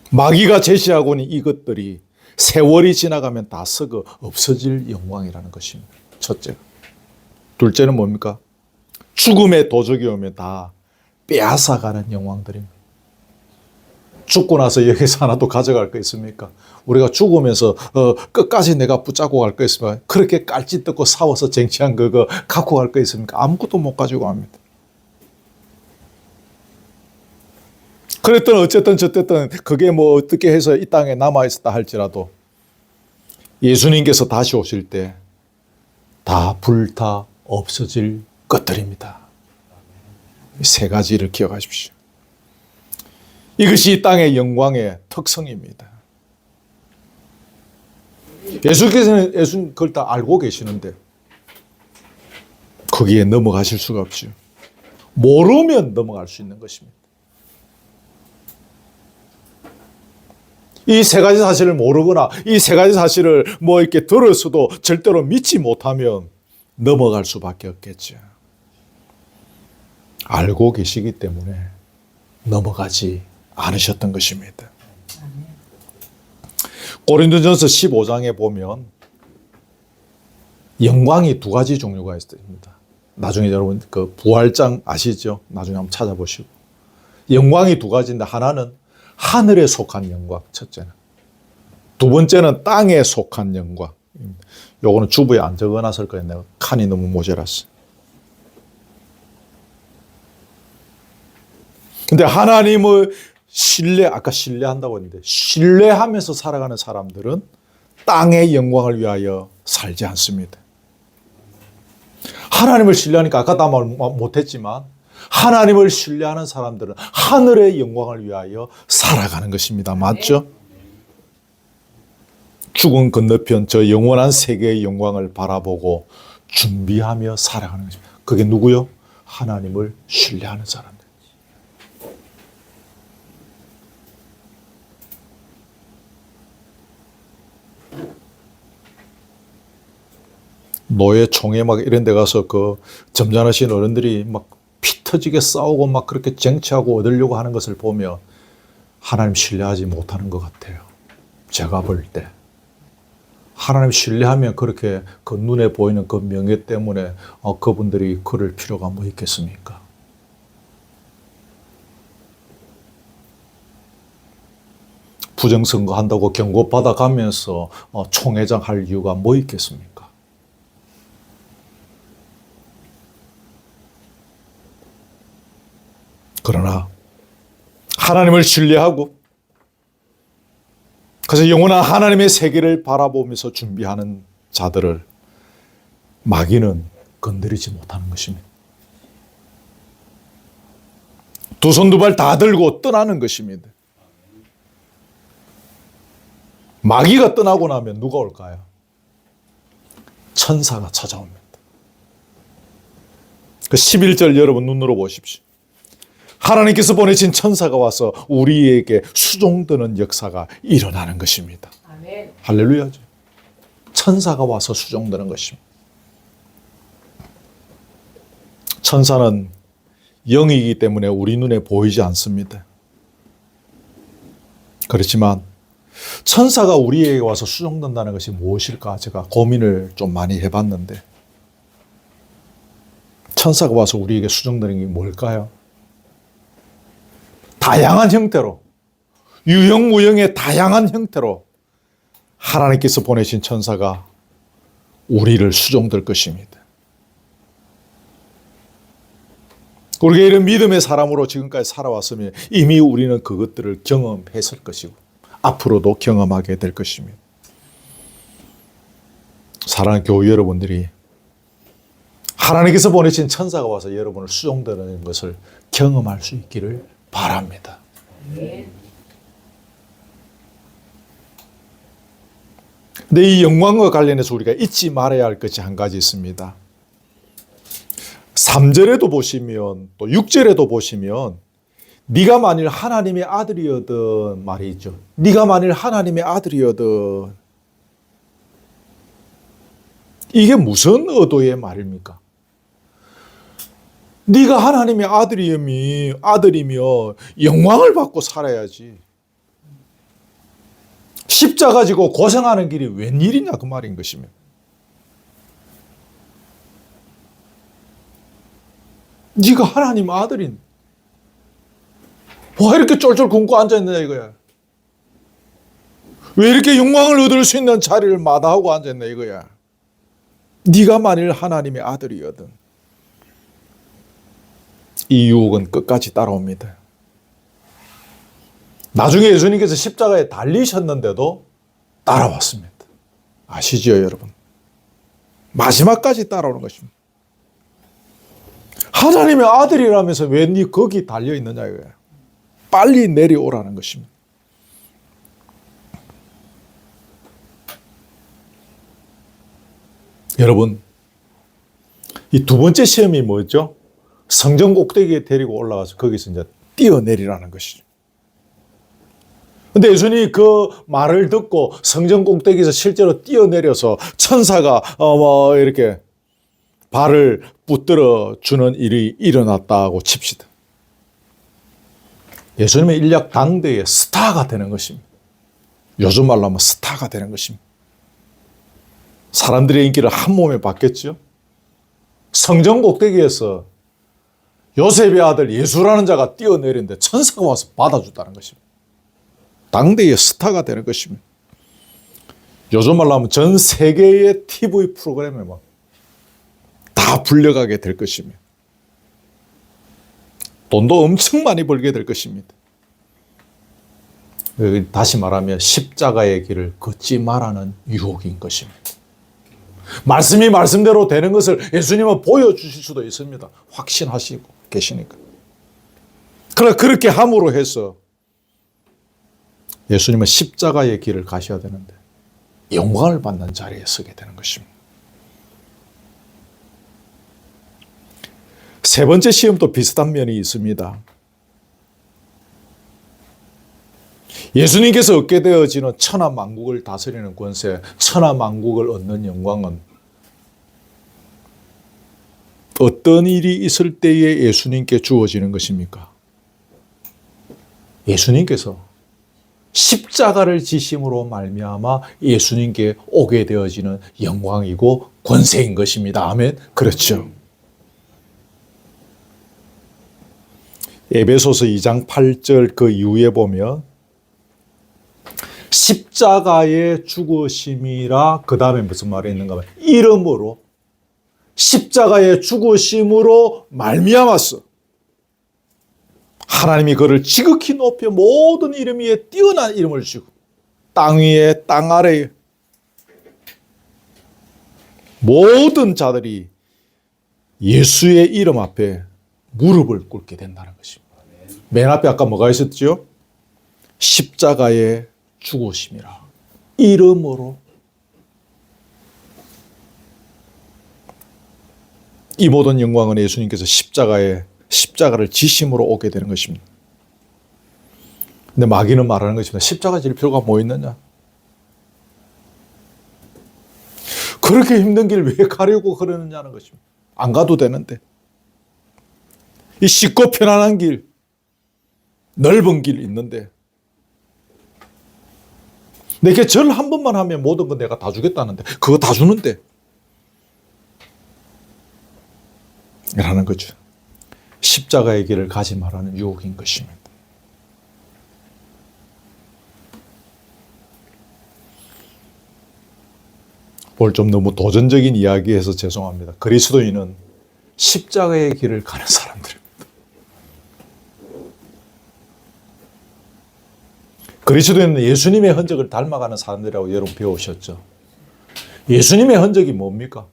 마귀가 제시하고 있는 이것들이 세월이 지나가면 다 썩어 없어질 영광이라는 것입니다. 첫째가. 둘째는 뭡니까? 죽음의 도적이 오면 다 빼앗아가는 영광들입니다. 죽고 나서 여기서 하나도 가져갈 거 있습니까? 우리가 죽으면서 끝까지 내가 붙잡고 갈 거 있습니까? 그렇게 깔짓 뜯고 싸워서 쟁취한 그거 갖고 갈 거 있습니까? 아무것도 못 가지고 갑니다. 그랬던 어쨌든 그게 뭐 어떻게 해서 이 땅에 남아있었다 할지라도 예수님께서 다시 오실 때 다 불타 없어질 것들입니다. 세 가지를 기억하십시오. 이것이 이 땅의 영광의 특성입니다. 예수께서는 그걸 다 알고 계시는데 거기에 넘어가실 수가 없죠. 모르면 넘어갈 수 있는 것입니다. 이 세 가지 사실을 모르거나 이 세 가지 사실을 뭐 이렇게 들었어도 절대로 믿지 못하면 넘어갈 수밖에 없겠죠. 알고 계시기 때문에 넘어가지 않으셨던 것입니다. 고린도전서 15장에 보면 영광이 두 가지 종류가 있습니다. 나중에 여러분 그 부활장 아시죠? 나중에 한번 찾아보시고. 영광이 두 가지인데 하나는 하늘에 속한 영광, 첫째는. 두 번째는 땅에 속한 영광. 요거는 주부에 안 적어놨을 거예요. 내가 칸이 너무 모자랐어. 근데 하나님을 아까 신뢰한다고 했는데, 신뢰하면서 살아가는 사람들은 땅의 영광을 위하여 살지 않습니다. 하나님을 신뢰하니까 아까 다 말 못했지만, 하나님을 신뢰하는 사람들은 하늘의 영광을 위하여 살아가는 것입니다. 맞죠? 죽은 건너편 저 영원한 세계의 영광을 바라보고 준비하며 살아가는 것입니다. 그게 누구요? 하나님을 신뢰하는 사람들. 노예총회 막 이런 데 가서 그 점잖으신 어른들이 막 피 터지게 싸우고 막 그렇게 쟁취하고 얻으려고 하는 것을 보면 하나님 신뢰하지 못하는 것 같아요. 제가 볼 때. 하나님 신뢰하면 그렇게 그 눈에 보이는 그 명예 때문에 그분들이 그럴 필요가 뭐 있겠습니까? 부정선거 한다고 경고받아 가면서 총회장 할 이유가 뭐 있겠습니까? 그러나 하나님을 신뢰하고 그래서 영원한 하나님의 세계를 바라보면서 준비하는 자들을 마귀는 건드리지 못하는 것입니다. 두 손 두 발 다 들고 떠나는 것입니다. 마귀가 떠나고 나면 누가 올까요? 천사가 찾아옵니다. 그 11절 여러분 눈으로 보십시오. 하나님께서 보내신 천사가 와서 우리에게 수종드는 역사가 일어나는 것입니다. 아멘. 할렐루야죠. 천사가 와서 수종드는 것입니다. 천사는 영이기 때문에 우리 눈에 보이지 않습니다. 그렇지만 천사가 우리에게 와서 수종된다는 것이 무엇일까 제가 고민을 좀 많이 해봤는데, 천사가 와서 우리에게 수종되는 게 뭘까요? 다양한 형태로, 유형무형의 다양한 형태로 하나님께서 보내신 천사가 우리를 수종될 것입니다. 우리가 이런 믿음의 사람으로 지금까지 살아왔으면 이미 우리는 그것들을 경험했을 것이고 앞으로도 경험하게 될 것입니다. 사랑하는 교회 여러분들이 하나님께서 보내신 천사가 와서 여러분을 수종되는 것을 경험할 수 있기를 바랍니다. 근데 이 영광과 관련해서 우리가 잊지 말아야 할 것이 한 가지 있습니다. 3절에도 보시면 또 6절에도 보시면 네가 만일 하나님의 아들이거든 말이 있죠. 네가 만일 하나님의 아들이거든. 이게 무슨 의도의 말입니까? 네가 하나님의 아들이며 영광을 받고 살아야지. 십자가 지고 고생하는 길이 웬일이냐 그 말인 것입니다. 네가 하나님 아들인 왜 이렇게 쫄쫄 굶고 앉아있느냐 이거야. 왜 이렇게 영광을 얻을 수 있는 자리를 마다하고 앉아있냐 이거야. 네가 만일 하나님의 아들이거든. 이 유혹은 끝까지 따라옵니다. 나중에 예수님께서 십자가에 달리셨는데도 따라왔습니다. 아시죠 여러분? 마지막까지 따라오는 것입니다. 하나님의 아들이라면서 왜 네 거기 달려있느냐 이거야. 빨리 내려오라는 것입니다. 여러분, 이 두 번째 시험이 뭐죠? 성전 꼭대기에 데리고 올라가서 거기서 이제 뛰어내리라는 것이죠. 근데 예수님이 그 말을 듣고 성전 꼭대기에서 실제로 뛰어내려서 천사가 이렇게 발을 붙들어 주는 일이 일어났다고 칩시다. 예수님의 인력 당대의 스타가 되는 것입니다. 요즘 말로 하면 스타가 되는 것입니다. 사람들의 인기를 한 몸에 받겠죠. 성전 꼭대기에서 요셉의 아들 예수라는 자가 뛰어내리는데 천사가 와서 받아준다는 것입니다. 당대의 스타가 되는 것입니다. 요즘 말로 하면 전 세계의 TV 프로그램에 다 불려가게 될 것입니다. 돈도 엄청 많이 벌게 될 것입니다. 다시 말하면 십자가의 길을 걷지 말라는 유혹인 것입니다. 말씀이 말씀대로 되는 것을 예수님은 보여주실 수도 있습니다. 확신하시고 계시니까. 그러나 그렇게 함으로 해서 예수님은 십자가의 길을 가셔야 되는데 영광을 받는 자리에 서게 되는 것입니다. 세 번째 시험도 비슷한 면이 있습니다. 예수님께서 얻게 되어지는 천하 만국을 다스리는 권세, 천하 만국을 얻는 영광은 어떤 일이 있을 때에 예수님께 주어지는 것입니까? 예수님께서 십자가를 지심으로 말미암아 예수님께 오게 되어지는 영광이고 권세인 것입니다. 아멘. 그렇죠. 에베소서 2장 8절 그 이후에 보면 십자가의 죽으심이라 그 다음에 무슨 말이 있는가 봐요. 이름으로 십자가의 죽으심으로 말미암았어. 하나님이 그를 지극히 높여 모든 이름 위에 뛰어난 이름을 주고 땅 위에 땅 아래에 모든 자들이 예수의 이름 앞에 무릎을 꿇게 된다는 것입니다. 맨 앞에 아까 뭐가 있었죠? 십자가의 죽으심이라. 이름으로. 이 모든 영광은 예수님께서 십자가를 지심으로 오게 되는 것입니다. 근데 마귀는 말하는 것입니다. 십자가 질 필요가 뭐 있느냐? 그렇게 힘든 길 왜 가려고 그러느냐는 것입니다. 안 가도 되는데. 이 쉽고 편안한 길, 넓은 길 있는데 내게 절 한 번만 하면 모든 건 내가 다 주겠다는데 그거 다 주는데 라는 거죠. 십자가의 길을 가지 말라는 유혹인 것입니다. 오늘 좀 너무 도전적인 이야기해서 죄송합니다. 그리스도인은 십자가의 길을 가는 사람들입니다. 그리스도인은 예수님의 흔적을 닮아가는 사람들이라고 여러분 배우셨죠? 예수님의 흔적이 뭡니까?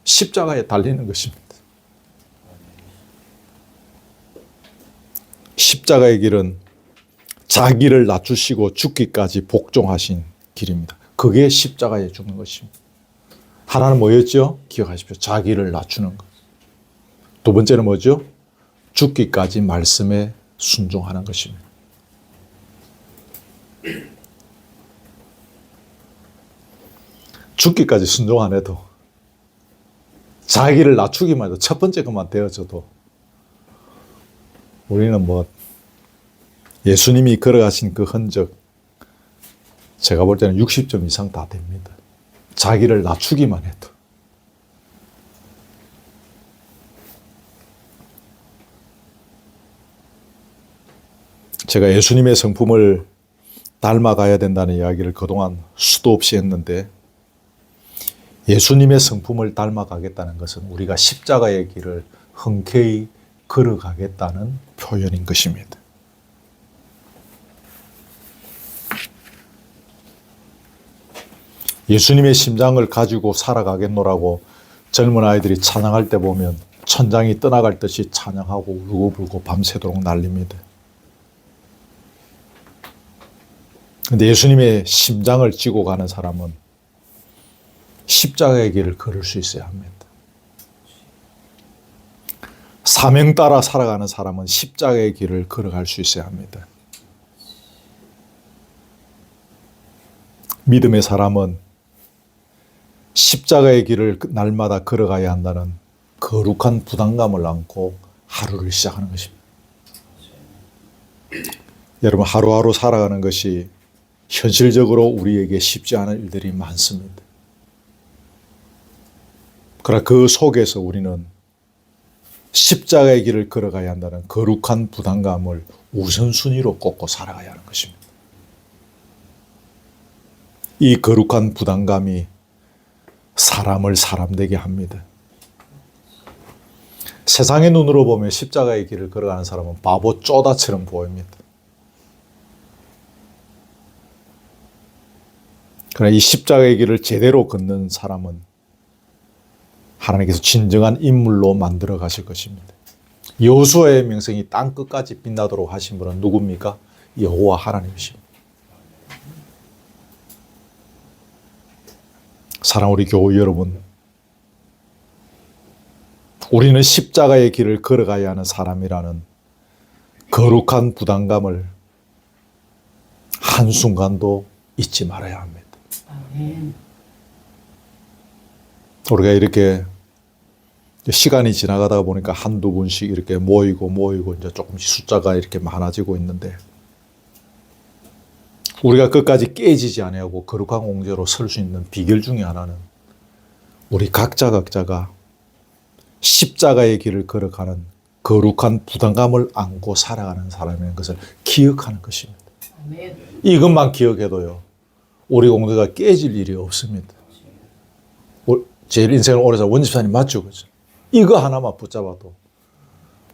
십자가에 달리는 것입니다. 십자가의 길은 자기를 낮추시고 죽기까지 복종하신 길입니다. 그게 십자가에 죽는 것입니다. 하나는 뭐였죠? 기억하십시오. 자기를 낮추는 것. 두 번째는 뭐죠? 죽기까지 말씀에 순종하는 것입니다. 죽기까지 순종 안 해도 자기를 낮추기만 해도 첫 번째 것만 되어져도 우리는 뭐 예수님이 걸어가신 그 흔적 제가 볼 때는 60점 이상 다 됩니다. 자기를 낮추기만 해도. 제가 예수님의 성품을 닮아가야 된다는 이야기를 그동안 수도 없이 했는데 예수님의 성품을 닮아가겠다는 것은 우리가 십자가의 길을 흔쾌히 걸어가겠다는 표현인 것입니다. 예수님의 심장을 가지고 살아가겠노라고 젊은 아이들이 찬양할 때 보면 천장이 떠나갈 듯이 찬양하고 울고불고 밤새도록 날립니다. 그런데 예수님의 심장을 지고 가는 사람은 십자가의 길을 걸을 수 있어야 합니다. 사명 따라 살아가는 사람은 십자가의 길을 걸어갈 수 있어야 합니다. 믿음의 사람은 십자가의 길을 날마다 걸어가야 한다는 거룩한 부담감을 안고 하루를 시작하는 것입니다. 여러분, 하루하루 살아가는 것이 현실적으로 우리에게 쉽지 않은 일들이 많습니다. 그러나 그 속에서 우리는 십자가의 길을 걸어가야 한다는 거룩한 부담감을 우선순위로 꽂고 살아가야 하는 것입니다. 이 거룩한 부담감이 사람을 사람되게 합니다. 세상의 눈으로 보면 십자가의 길을 걸어가는 사람은 바보 쪼다처럼 보입니다. 그러나 이 십자가의 길을 제대로 걷는 사람은 하나님께서 진정한 인물로 만들어 가실 것입니다. 여호수아의 명성이 땅 끝까지 빛나도록 하신 분은 누굽니까? 여호와 하나님이십니다. 사랑하는 우리 교우 여러분, 우리는 십자가의 길을 걸어가야 하는 사람이라는 거룩한 부담감을 한순간도 잊지 말아야 합니다. 우리가 이렇게 시간이 지나가다 보니까 한두 분씩 이렇게 모이고 이제 조금씩 숫자가 이렇게 많아지고 있는데 우리가 끝까지 깨지지 아니하고 거룩한 공제로 설 수 있는 비결 중에 하나는 우리 각자가 십자가의 길을 걸어가는 거룩한 부담감을 안고 살아가는 사람인 것을 기억하는 것입니다. 이것만 기억해도요, 우리 공동체가 깨질 일이 없습니다. 제일 인생을 오래 산 원집사님 맞죠? 그죠? 이거 하나만 붙잡아도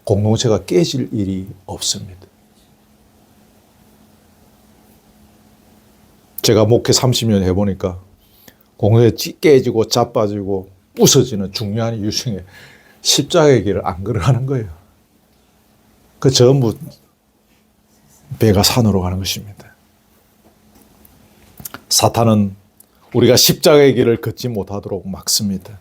공동체가 깨질 일이 없습니다. 제가 목회 30년 해보니까 공동체 깨지고 자빠지고 부서지는 중요한 이유 중에 십자가의 길을 안 걸어가는 거예요. 그 전부 배가 산으로 가는 것입니다. 사탄은 우리가 십자가의 길을 걷지 못하도록 막습니다.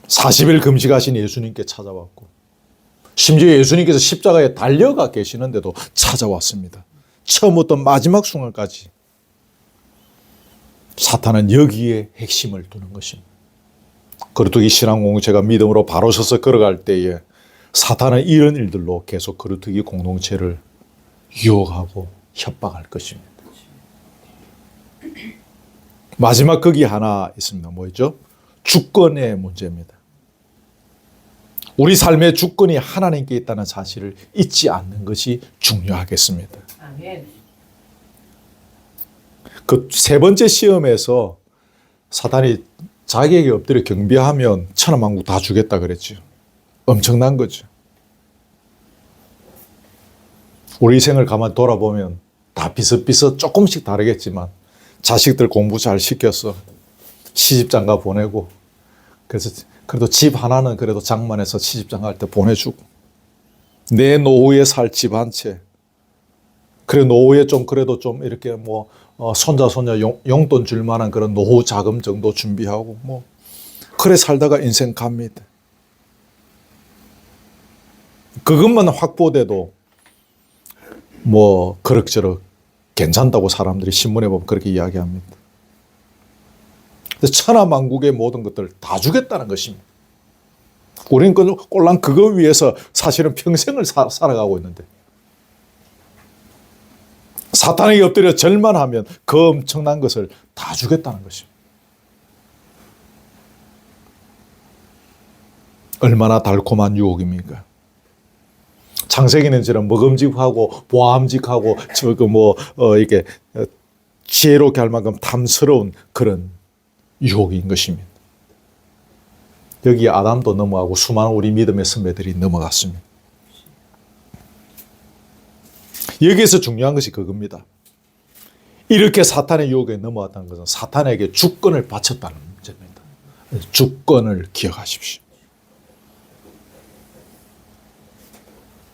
40일 금식하신 예수님께 찾아왔고 심지어 예수님께서 십자가에 달려가 계시는데도 찾아왔습니다. 처음부터 마지막 순간까지 사탄은 여기에 핵심을 두는 것입니다. 거루터기 신앙 공동체가 믿음으로 바로 서서 걸어갈 때에 사탄은 이런 일들로 계속 거루터기 공동체를 유혹하고 협박할 것입니다. 마지막 거기 하나 있습니다. 뭐였죠? 주권의 문제입니다. 우리 삶의 주권이 하나님께 있다는 사실을 잊지 않는 것이 중요하겠습니다. 아멘. 그 세 번째 시험에서 사탄이 자기에게 엎드려 경배하면 천하만국 다 주겠다 그랬죠. 엄청난 거죠. 우리 인생을 가만 돌아보면 다 비슷비슷 조금씩 다르겠지만 자식들 공부 잘 시켜서 시집장가 보내고 그래서 그래도 집 하나는 그래도 장만해서 시집장가 할 때 보내주고 내 노후에 살 집 한 채 그래 노후에 좀 그래도 좀 이렇게 뭐 손자 손녀 용돈 줄 만한 그런 노후 자금 정도 준비하고 뭐 그래 살다가 인생 갑니다. 그것만 확보돼도 뭐 그럭저럭 괜찮다고 사람들이 신문에 보면 그렇게 이야기합니다. 천하만국의 모든 것들을 다 주겠다는 것입니다. 우리는 꼴랑 그거 위해서 사실은 평생을 살아가고 있는데 사탄에게 엎드려 절만하면 그 엄청난 것을 다 주겠다는 것입니다. 얼마나 달콤한 유혹입니까? 창세기는 저런 먹음직하고 보암직하고 이게 지혜롭게 할 만큼 탐스러운 그런 유혹인 것입니다. 여기 아담도 넘어가고 수많은 우리 믿음의 선배들이 넘어갔습니다. 여기에서 중요한 것이 그겁니다. 이렇게 사탄의 유혹에 넘어갔다는 것은 사탄에게 주권을 바쳤다는 문제입니다. 주권을 기억하십시오.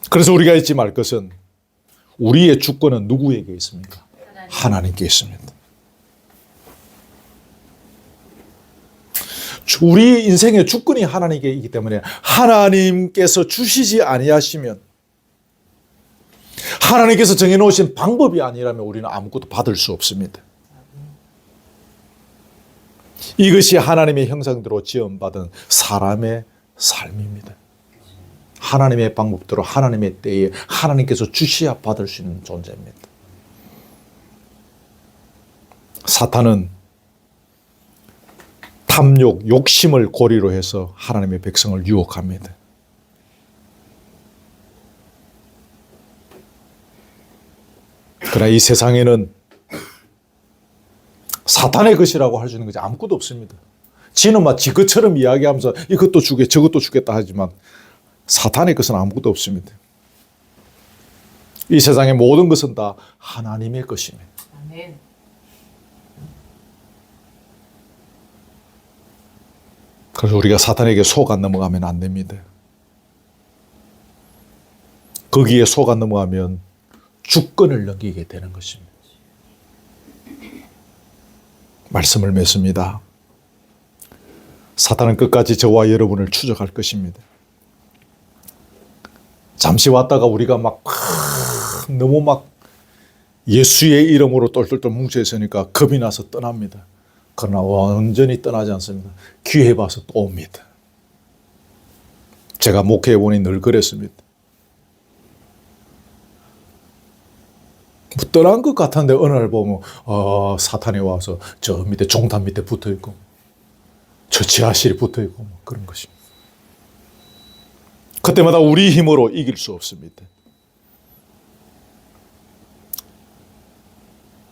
그래서 우리가 잊지 말 것은 우리의 주권은 누구에게 있습니까? 하나님께 있습니다. 우리 인생의 주권이 하나님께 있기 때문에 하나님께서 주시지 아니하시면 하나님께서 정해놓으신 방법이 아니라면 우리는 아무것도 받을 수 없습니다. 이것이 하나님의 형상대로 지음받은 사람의 삶입니다. 하나님의 방법대로 하나님의 때에 하나님께서 주셔야 받을 수 있는 존재입니다. 사탄은 탐욕, 욕심을 고리로 해서 하나님의 백성을 유혹합니다. 그러나 이 세상에는 사탄의 것이라고 할 수 있는 것이 아무것도 없습니다. 지는 막 지 것처럼 이야기하면서 이것도 주게 저것도 주겠다 하지만 사탄의 것은 아무것도 없습니다. 이 세상의 모든 것은 다 하나님의 것입니다. 아멘. 그래서 우리가 사탄에게 속아 넘어가면 안 됩니다. 거기에 속아 넘어가면 주권을 넘기게 되는 것입니다. 말씀을 맺습니다. 사탄은 끝까지 저와 여러분을 추적할 것입니다. 잠시 왔다가 우리가 너무 예수의 이름으로 똘똘똘 뭉쳐 있으니까 겁이 나서 떠납니다. 그러나 완전히 떠나지 않습니다. 기회 봐서 또 옵니다. 제가 목회해 보니 늘 그랬습니다. 떠난 것 같았는데 어느 날 보면 사탄이 와서 저 밑에 종단 밑에 붙어 있고 저 지하실에 붙어 있고 그런 것입니다. 그때마다 우리 힘으로 이길 수 없습니다.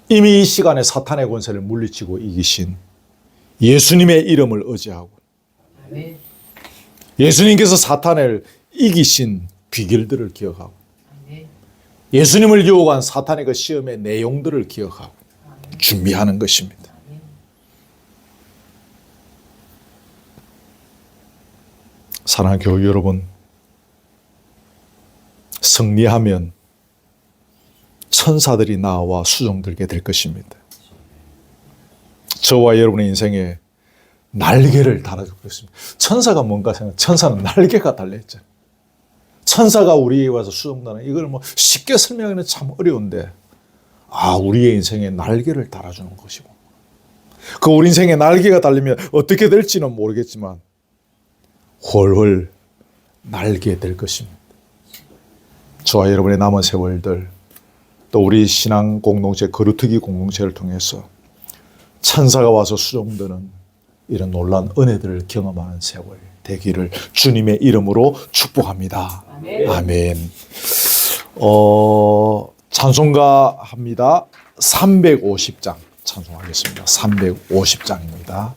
이미 이 시간에 사탄의 권세를 물리치고 이기신 예수님의 이름을 의지하고 예수님께서 사탄을 이기신 비결들을 기억하고 예수님을 유혹한 사탄의 그 시험의 내용들을 기억하고 준비하는 것입니다. 사랑하는 교회 여러분, 승리하면 천사들이 나와 수종들게 될 것입니다. 저와 여러분의 인생에 날개를 달아줄 것입니다. 천사가 뭔가 생각, 천사는 날개가 달려있잖아요. 천사가 우리에게 와서 수종다는 이걸 뭐 쉽게 설명하기는 참 어려운데, 우리의 인생에 날개를 달아주는 것이고, 그 우리 인생에 날개가 달리면 어떻게 될지는 모르겠지만 훨훨 날게 될 것입니다. 저와 여러분의 남은 세월들, 또 우리 신앙 공동체, 거루트기 공동체를 통해서 천사가 와서 수종드는 이런 놀라운 은혜들을 경험하는 세월 되기를 주님의 이름으로 축복합니다. 아멘. 찬송가 합니다. 350장 찬송하겠습니다. 350장입니다.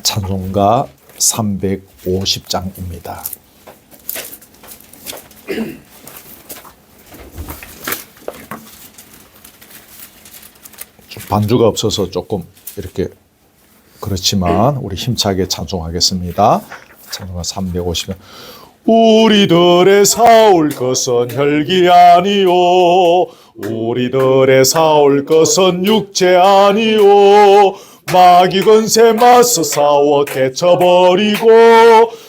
찬송가 350장입니다. 반주가 없어서 조금 이렇게 그렇지만 우리 힘차게 찬송하겠습니다. 찬송가 350장. 우리들의 사올 것은 혈기 아니요, 우리들의 사올 것은 육체 아니요, 마귀 권세 맞서 싸워 깨쳐버리고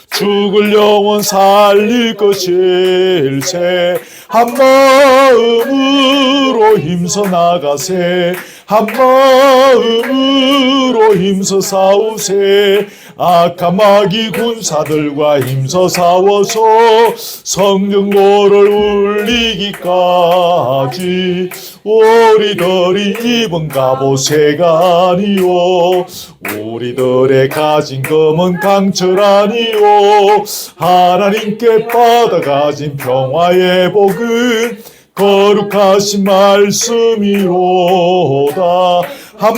죽을 영혼 살릴 것일세. 한 마음으로 힘써 나가세, 한 마음으로 힘써 싸우세. 악한 마귀 군사들과 힘써 싸워서 성령노를 울리기까지. 우리들이 입은 갑옷새가 아니요, 우리들의 가진 금은 강철 아니요, 하나님께 받아가진 평화의 복은 거룩하신 말씀이로다. 한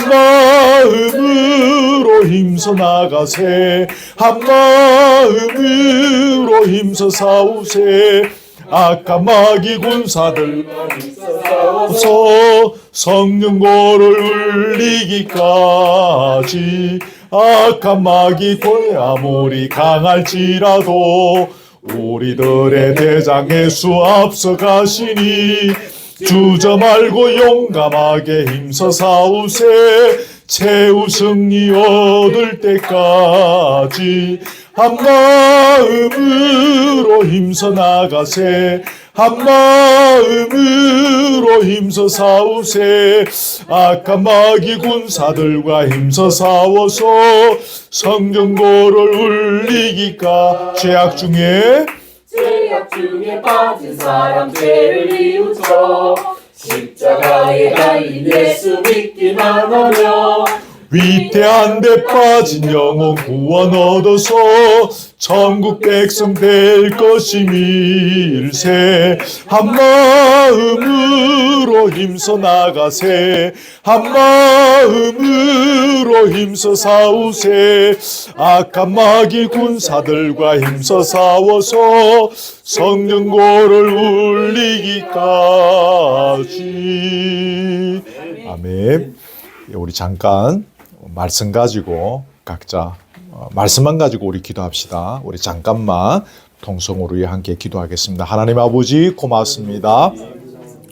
마음으로 힘써 나가세, 한 마음으로 힘써 싸우세. 악한 마귀 군사들과 힘써 싸워서 성령노를 울리기까지. 악한 마귀 권세 아무리 강할지라도 우리들의 대장 예수 앞서가시니 주저 말고 용감하게 힘써 싸우세. 최후 승리 얻을 때까지. 한 마음으로 힘써 나가세, 한 마음으로 힘써 싸우세. 악한 마귀 군사들과 힘써 싸워서 성경고를 울리기까. 죄악 중에 빠진 사람 죄를 이웃어 십자가에 달린 예수 믿기만 하며 위태한 데 빠진 영혼 구원 얻어서 천국 백성 될 것임일세. 한 마음으로 힘써 나가세, 한 마음으로 힘써 싸우세. 악한 마귀 군사들과 힘써 싸워서 성령고를 울리기까지. 아멘. 우리 잠깐 말씀 가지고 각자 말씀만 가지고 우리 기도합시다. 우리 잠깐만 통성으로 함께 기도하겠습니다. 하나님 아버지 고맙습니다.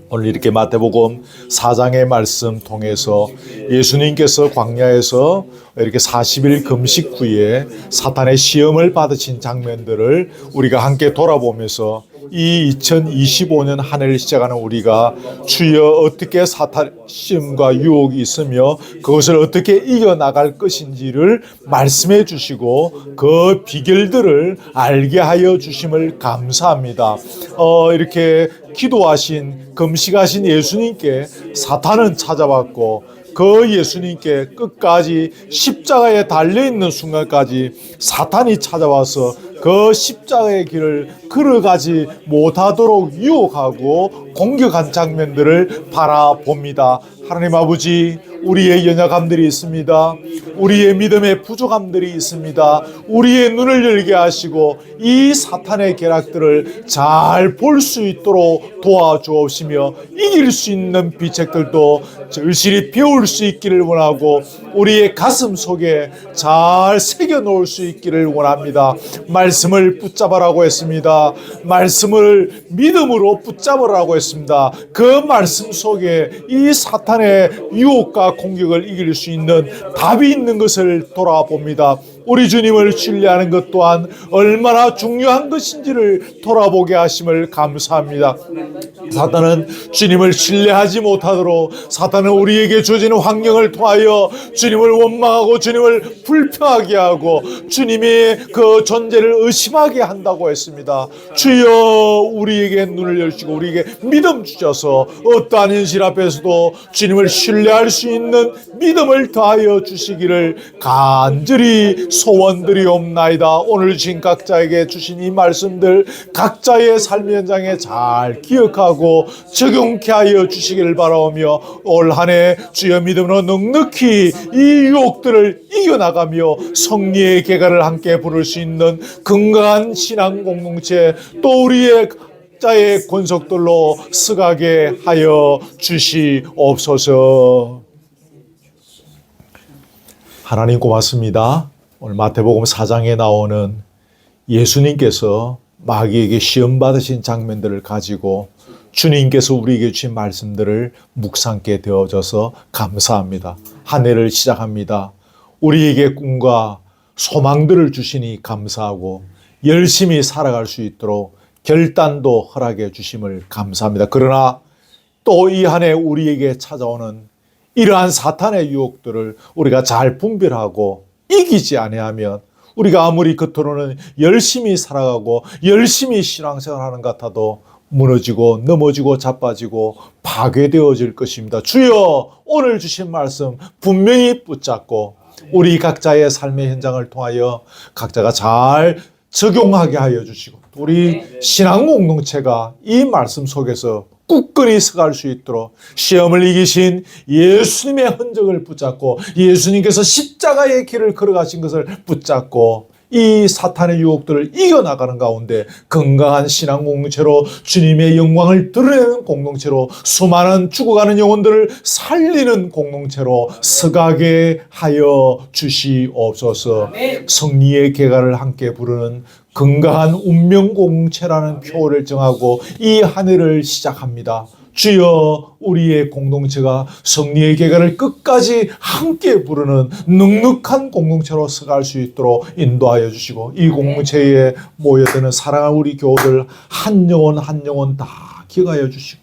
오늘 이렇게 마태복음 4장의 말씀 통해서 예수님께서 광야에서 이렇게 40일 금식 후에 사탄의 시험을 받으신 장면들을 우리가 함께 돌아보면서 이 2025년 한 해를 시작하는 우리가 주여 어떻게 사탄 시험과 유혹이 있으며 그것을 어떻게 이겨나갈 것인지를 말씀해 주시고 그 비결들을 알게 하여 주심을 감사합니다. 이렇게 기도하신 금식하신 예수님께 사탄은 찾아왔고 그 예수님께 끝까지 십자가에 달려있는 순간까지 사탄이 찾아와서 그 십자가의 길을 걸어가지 못하도록 유혹하고 공격한 장면들을 바라봅니다. 하나님 아버지, 우리의 연약함들이 있습니다. 우리의 믿음의 부족함들이 있습니다. 우리의 눈을 열게 하시고 이 사탄의 계략들을 잘 볼 수 있도록 도와주옵시며 이길 수 있는 비책들도 절실히 배울 수 있기를 원하고 우리의 가슴 속에 잘 새겨 놓을 수 있기를 원합니다. 말씀을 붙잡으라고 했습니다. 말씀을 믿음으로 붙잡으라고 했습니다. 그 말씀 속에 이 사탄의 유혹과 공격을 이길 수 있는 답이 있는 것을 돌아봅니다. 우리 주님을 신뢰하는 것 또한 얼마나 중요한 것인지를 돌아보게 하심을 감사합니다. 사탄은 주님을 신뢰하지 못하도록 사탄은 우리에게 주어지는 환경을 통하여 주님을 원망하고 주님을 불평하게 하고 주님의 그 존재를 의심하게 한다고 했습니다. 주여 우리에게 눈을 열시고 우리에게 믿음 주셔서 어떠한 현실 앞에서도 주님을 신뢰할 수 있는 믿음을 더하여 주시기를 간절히 소원드리옵나이다. 오늘 주신 각자에게 주신 이 말씀들 각자의 삶의 현장에 잘 기억하고 적용케 하여 주시기를 바라오며 올 한 해 주여 믿음으로 넉넉히 이 유혹들을 이겨나가며 성리의 계가를 함께 부를 수 있는 건강한 신앙 공동체 또 우리의 각자의 권속들로 서가게 하여 주시옵소서. 하나님 고맙습니다. 오늘 마태복음 4장에 나오는 예수님께서 마귀에게 시험 받으신 장면들을 가지고 주님께서 우리에게 주신 말씀들을 묵상케 되어져서 감사합니다. 한 해를 시작합니다. 우리에게 꿈과 소망들을 주시니 감사하고 열심히 살아갈 수 있도록 결단도 허락해 주심을 감사합니다. 그러나 또 이 한 해 우리에게 찾아오는 이러한 사탄의 유혹들을 우리가 잘 분별하고 이기지 아니하면 우리가 아무리 겉으로는 열심히 살아가고 열심히 신앙생활하는 것 같아도 무너지고 넘어지고 자빠지고 파괴되어질 것입니다. 주여 오늘 주신 말씀 분명히 붙잡고 우리 각자의 삶의 현장을 통하여 각자가 잘 적용하게 하여 주시고 우리 신앙 공동체가 이 말씀 속에서 굳건히 서갈 수 있도록 시험을 이기신 예수님의 흔적을 붙잡고 예수님께서 십자가의 길을 걸어가신 것을 붙잡고 이 사탄의 유혹들을 이겨나가는 가운데 건강한 신앙 공동체로 주님의 영광을 드러내는 공동체로 수많은 죽어가는 영혼들을 살리는 공동체로 서가게 하여 주시옵소서. 성리의 계가를 함께 부르는 건강한 운명 공동체라는 표어를 정하고 이 한 해를 시작합니다. 주여 우리의 공동체가 성리의 계가를 끝까지 함께 부르는 넉넉한 공동체로 서갈 수 있도록 인도하여 주시고 이 공동체에 모여드는 사랑하는 우리 교우들 한 영혼 한 영혼 다 기억하여 주시고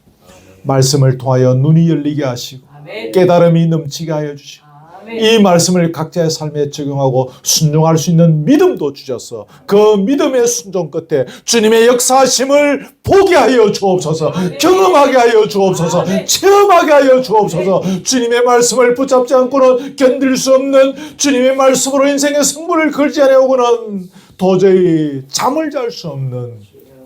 말씀을 통하여 눈이 열리게 하시고 깨달음이 넘치게 하여 주시고 이 말씀을 각자의 삶에 적용하고 순종할 수 있는 믿음도 주셔서 그 믿음의 순종 끝에 주님의 역사하심을 보게 하여 주옵소서. 경험하게 하여 주옵소서. 체험하게 하여 주옵소서. 주님의 말씀을 붙잡지 않고는 견딜 수 없는 주님의 말씀으로 인생의 승부를 걸지 않고는 도저히 잠을 잘 수 없는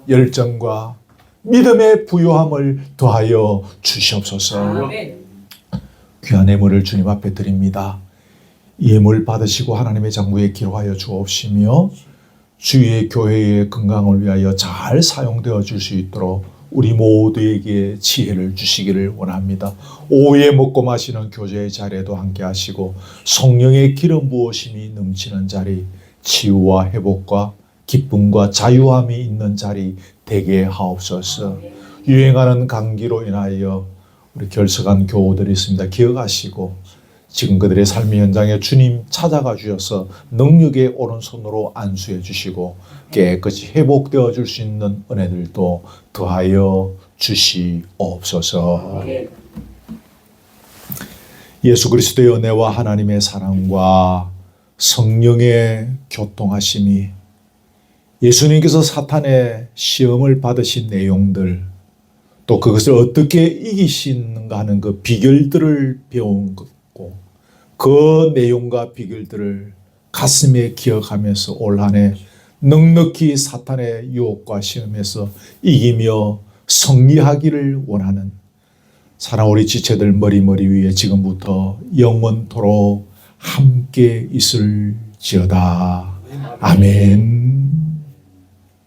열정과 믿음의 부요함을 더하여 주시옵소서. 귀한 예물을 주님 앞에 드립니다. 예물 받으시고 하나님의 장부에 기록하여 주옵시며 주의 교회의 건강을 위하여 잘 사용되어 줄 수 있도록 우리 모두에게 지혜를 주시기를 원합니다. 오후에 먹고 마시는 교제의 자리에도 함께 하시고 성령의 기름 부으심이 넘치는 자리, 치유와 회복과 기쁨과 자유함이 있는 자리 되게 하옵소서. 유행하는 감기로 인하여 우리 결석한 교우들이 있습니다. 기억하시고 지금 그들의 삶의 현장에 주님 찾아가 주셔서 능력의 오른손으로 안수해 주시고 깨끗이 회복되어 줄 수 있는 은혜들도 더하여 주시옵소서. 예수 그리스도의 은혜와 하나님의 사랑과 성령의 교통하심이 예수님께서 사탄의 시험을 받으신 내용들 또 그것을 어떻게 이기시는가 하는 그 비결들을 배운 거고 그 내용과 비결들을 가슴에 기억하면서 올 한 해 넉넉히 사탄의 유혹과 시험에서 이기며 승리하기를 원하는 사랑 우리 지체들 머리 위에 지금부터 영원토록 함께 있을지어다. 아멘.